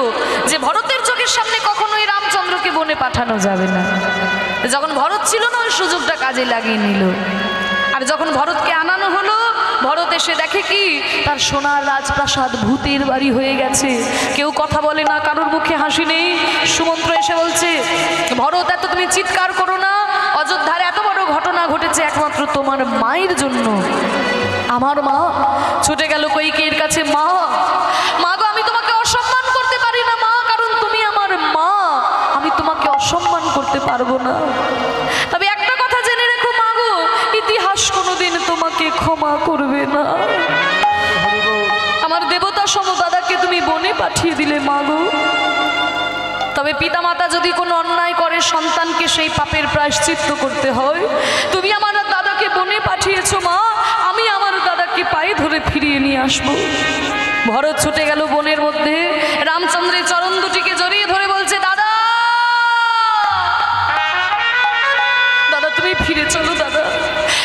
যে ভরতের চোখের সামনে কখনোই রামচন্দ্রকে বনে পাঠানো যাবে না। যখন ভরত ছিল না ওই সুযোগটা কাজে লাগিয়ে নিল। আর যখন ভরতকে আনানো হলো, ভরত এসে দেখে কি তার সোনার রাজপ্রাসাদ ভূতের বাড়ি হয়ে গেছে। কেউ কথা বলে না, কারোর মুখে হাসি নেই। সুমন্ত্র এসে বলছে, ভরত এত তুমি চিৎকার করো না, অযোধ্যার এত বড় ঘটনা ঘটেছে একমাত্র তোমার মায়ের জন্য। আমার মা ছুটে গেল কইকেয়ীর কাছে, মা মা গো, আমি তোমাকে অসম্মান করতে পারি না মা, কারণ তুমি আমার মা, আমি তোমাকে অসম্মান করতে পারবো না। তবে একটা কথা জেনে রেখো মা গো, ইতিহাস কোনোদিন তোমাকে ক্ষমা করবে না। আমার দেবতা সম দাদাকে তুমি বনে পাঠিয়ে দিলে মা গো। তবে পিতামাতা যদি কোনো অন্যায় করে সন্তানকে সেই পাপের প্রায়শ্চিত্ত করতে হয়। তুমি আমার দাদাকে বনে পাঠিয়েছো মা, আমি আমার দাদাকে পায়ে ধরে ফিরিয়ে নিয়ে আসবো। ভরত ছুটে গেল বনের মধ্যে, রামচন্দ্রের চরণ দুটিকে জড়িয়ে ধরে বলছে, দাদা দাদা তুমি ফিরে চলো দাদা,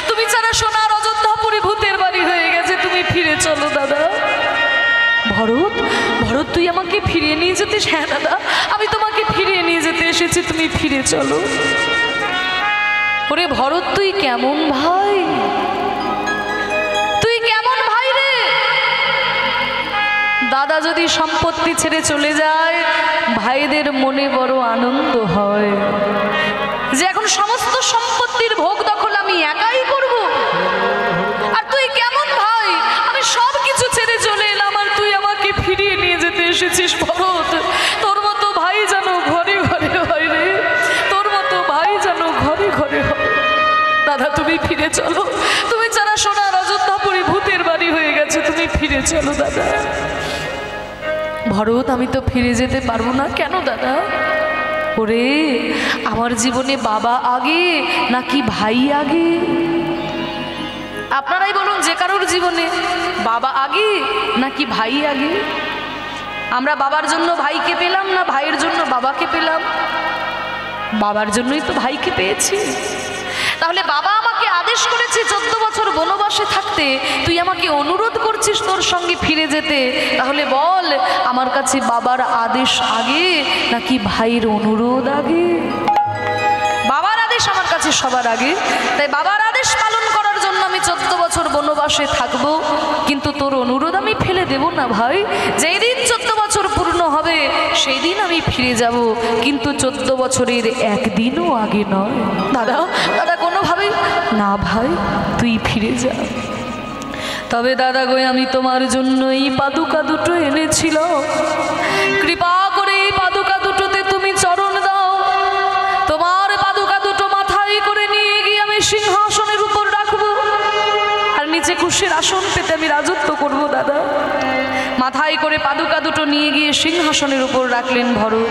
তুমি ছাড়া সোনার অযোধ্যাপুরী ভূতের বাড়ি হয়ে গেছে, তুমি ফিরে চলো দাদা। ভরত ভরত তুই আমাকে ফিরিয়ে নিয়ে যেতে? হ্যাঁ দাদা, আমি তোমাকে ফিরিয়ে নিয়ে যেতে এসেছি, তুমি ফিরে চলো। ওরে ভরত, তুই কেমন ভাই, তুই কেমন ভাই রে? দাদা যদি সম্পত্তি ছেড়ে চলে যায় ভাইদের মনে বড় আনন্দ হয় যে এখন সমস্ত সম্পত্তির ভোগ দখল আমি একাই করব। আর তুই কেমন ভাই, আমি সব কিছু ছেড়ে চলে এলাম আর তুই আমাকে ফিরিয়ে নিয়ে যেতে এসেছিস। ভরত, তোর মতো ভাই যেন ঘরে ঘরে হয় রে, তোর মতো ভাই যেন ঘরে ঘরে হয়। দাদা তুমি ফিরে চলো, তুমি ছাড়া সোনার অযোধ্যাপুরী ভূতের বাড়ি হয়ে গেছে, তুমি ফিরে চলো দাদা। ভরত, আমি তো ফিরে যেতে পারবো না। কেন দাদা? ওরে আমার জীবনে বাবা আগে নাকি ভাই আগে? আপনারাই বলুন, যে কারোর জীবনে বাবা আগে নাকি ভাই আগে? আমরা বাবার জন্য ভাইকে পেলাম না ভাইয়ের জন্য বাবাকে পেলাম? বাবার জন্যই তো ভাইকে পেয়েছি। তাহলে বাবা আমাকে আদেশ করেছে 14 বছর বনবাসে থাকতে, তুই আমাকে অনুরোধ করছিস তোর সঙ্গে ফিরে যেতে। তাহলে বল, আমার কাছে বাবার আদেশ আগে নাকি ভাইয়ের অনুরোধ আগে? বাবার আদেশ আমার কাছে সবার আগে। তাই বাবার আদেশ পালন করার জন্য আমি 14 বছর বনবাসে থাকবো, কিন্তু তোর অনুরোধ আমি ফেলে দেব না ভাই। যেই দিন 14 বছর পূর্ণ হবে সেই দিন আমি ফিরে যাব, কিন্তু 14 বছরের একদিনও আগে নয়। দাদা দাদা কোনোভাবেই না ভাই, তুই ফিরে যা। তবে দাদা গো, আমি তোমার জন্য এই পাদুকা দুটো এনেছিলাম, কৃপা করে এই পাদুকা দুটোতে তুমি চরণ দাও। তোমার পাদুকা দুটো মাথায় করে নিয়ে গিয়ে আমি সিংহাসনের উপর রাখবো, আর নিচে কুশের আসন পেতে আমি রাজত্ব করব। দাদা মাথায় করে পাদুকা দুটো নিয়ে গিয়ে সিংহাসনের উপর রাখলেন ভরত,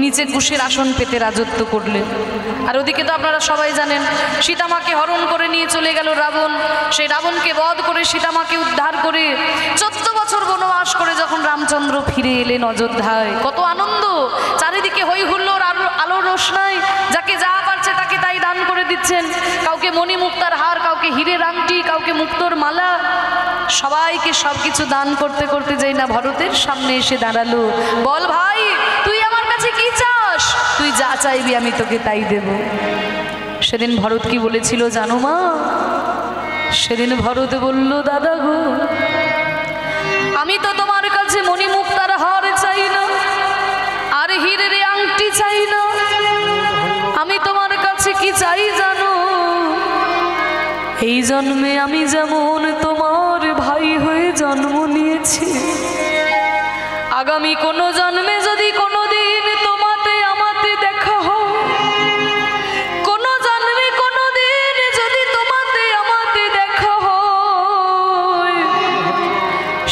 নিচে কুশের আসন পেতে রাজত্ব করলেন। আর ওদিকে তো আপনারা সবাই জানেন, সীতামাকে হরণ করে নিয়ে চলে গেল রাবণ। সেই রাবণকে বধ করে সীতামাকে উদ্ধার করে 14 বছর বনবাস করে যখন রামচন্দ্র ফিরে এলেন অযোধ্যায়, কত আনন্দ! চারিদিকে হই হুল্লোড়, আলোর রোশনাই, যাকে যা পারছে তাকে তাই দান করে দিচ্ছেন। কাউকে মণিমুক্তার হার, কাউকে হীরের আংটি, কাউকে মুক্তোর মালা, সবাইকে সবকিছু দান করতে করতে যাই না ভরতের সামনে এসে দাঁড়ালো। বল ভাই, তুই আমার কাছে কি চাস? তুই যা চাইবি আমি তোকে তাই দেব। সেদিন ভরত কি বলেছিল জানো মা? সেদিন ভরত বলল, দাদা গো, আমি তো তোমার কাছে মণিমুক্তার হার চাই না, আর হীরের আংটি চাই না। আমি তোমার কাছে কি চাই জানো? এই জন্মে আমি যেমন তোমার ভাই হয়ে জন্ম নিয়েছি, আগামী কোনো জন্মে যদি কোনোদিন তোমাতে আমাতে দেখা হয়, কোনো জন্মে কোনোদিন যদি তোমাতে আমাতে দেখা হয়,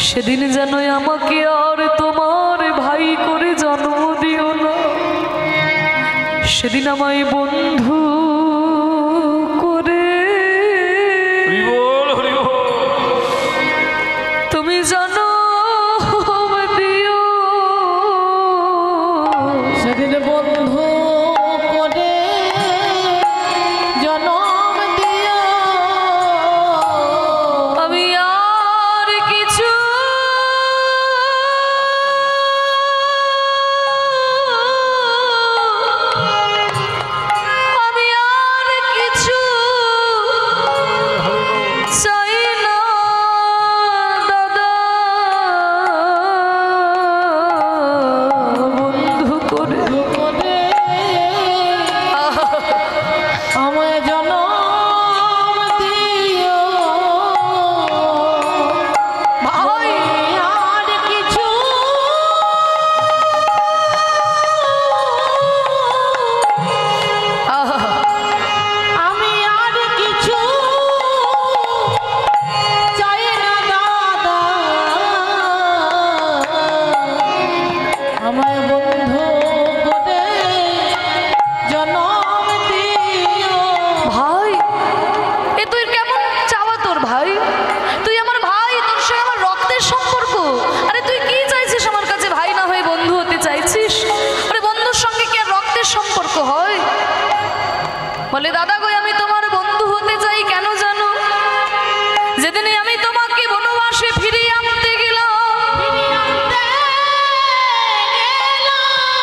সেদিন যেন আমাকে আর তোমার ভাই করে জন্ম দিও না, সেদিন আমায় বন্ধু করে তুমি জানো দিও। সেদিন বন্ধু করে জনম দিও। আমি আর কিছু চাই না দাদা, বন্ধু করে আমায় জনম দিও। ভাই আর কিছু আমি আর কিছু চাই না দাদা, আমায় বন্ধু করে জনম দিও। ভাই, এ তুই কেমন চাওয়া তোর ভাই? তুই আমার ভাই, তোর সঙ্গে আমার রক্তের সম্পর্ক। আরে তুই কি চাইছিস আমার কাছে? ভাই না হয়ে বন্ধু হতে চাইছিস? আরে বন্ধুর সঙ্গে কি আর রক্তের সম্পর্ক হয়? বলে, দাদা গো, আমি তোমার বন্ধু হতে চাই। কেন জানো? যেদিনে আমি তোমাকে বনবাসে ফিরিয়ে আনতে গেলাম,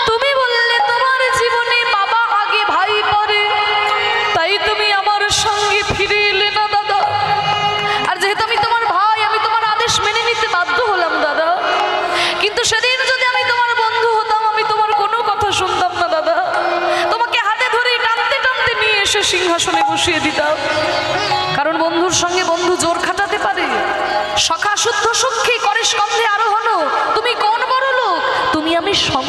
তুমি বললে তোমার জীবনে বাবা আগে ভাই পরে, তাই তুমি আমার সঙ্গে ফিরে এলে না দাদা। আর যেহেতু আমি তোমার ভাই, আমি তোমার আদেশ মেনে নিতে বাধ্য হলাম দাদা। কিন্তু সেদিন যদি আমি তোমার বন্ধু হতাম, আমি তোমার কোনো কথা শুনতাম না দাদা। তোমাকে হাতে ধরে টানতে টানতে নিয়ে এসে সিংহাসনে বসিয়ে দিতাম। কারণ বন্ধুর সঙ্গে বন্ধু জোর খাটাতে পারে। সখা শুদ্ধ সখী করে স্কন্ধে আরোহণ। তুমি কোন বড় লোক, তুমি আমি সম,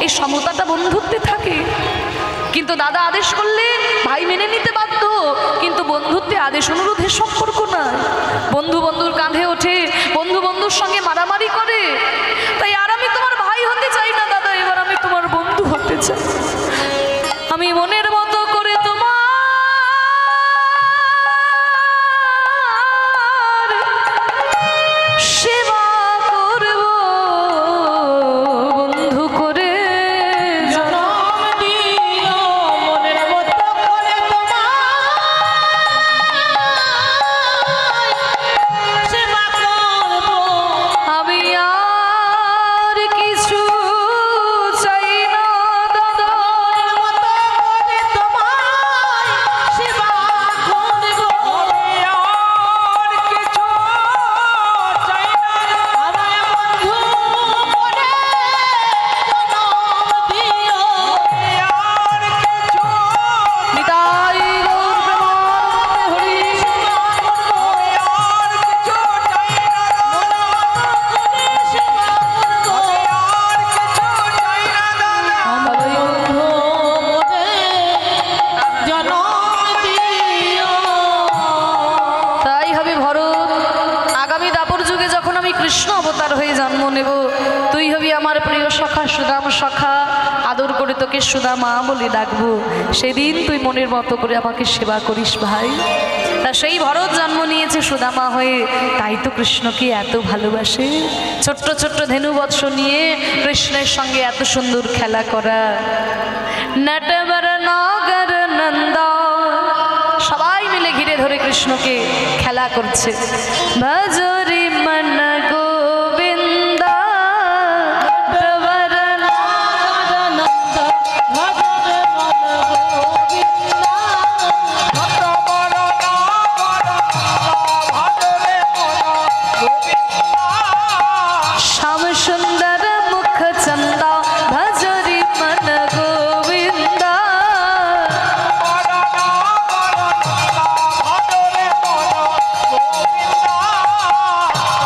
এই সমতাটা বন্ধুত্বে থাকে। কিন্তু দাদা আদেশ করলে ভাই মেনে নিতে বাধ্য, কিন্তু বন্ধুত্বে আদেশ অনুরোধের সম্পর্ক না। বন্ধু বন্ধুর কাঁধে ওঠে, বন্ধু বন্ধুর সঙ্গে মারামারি করে। তাই আর আমি তোমার ভাই হতে চাই না দাদা, এবার আমি তোমার বন্ধু হতে চাই। জন্ম নেব, তুই হবি আমার প্রিয় সখা সুদাম সখা, আদর করে তোকে সুদামা বলে ডাকবো, সেদিন তুই মনের মতো করে আমাকে সেবা করিস ভাই। তা সেই ভরত জন্ম নিয়েছে সুদামা হয়ে, তাই তো কৃষ্ণকে এত ভালোবাসে। ছোট্ট ছোট্ট ধেনুবৎস নিয়ে কৃষ্ণের সঙ্গে এত সুন্দর খেলা করা। নটবর নগর নন্দা, সবাই মিলে ঘিরে ধরে কৃষ্ণকে খেলা করছে। ভজরি মন গোবিন্দা, নটবর শ্যাম সুন্দর মুখ চন্দা, ভজরি মন গোবিন্দা।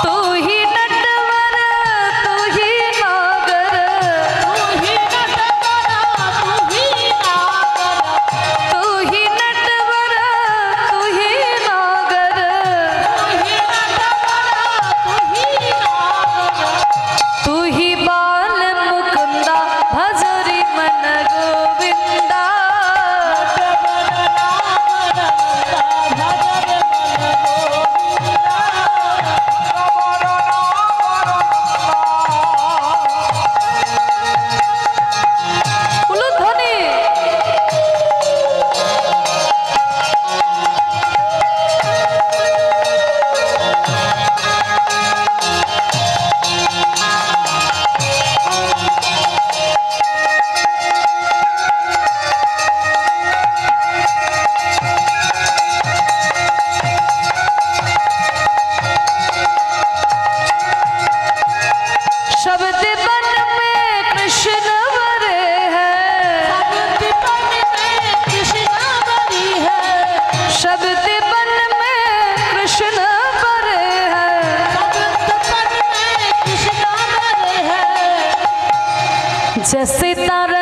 तू ही नटवर तू ही नागर, तू ही नटवर तू ही नागर, तू ही बाल मुकुंदा, भजरी मन गोविंदा। উলুধ্বনি। शब्द बन में कृष्ण भरे हैं, शब्द बन में कृष्ण भरे हैं, जैसे तारा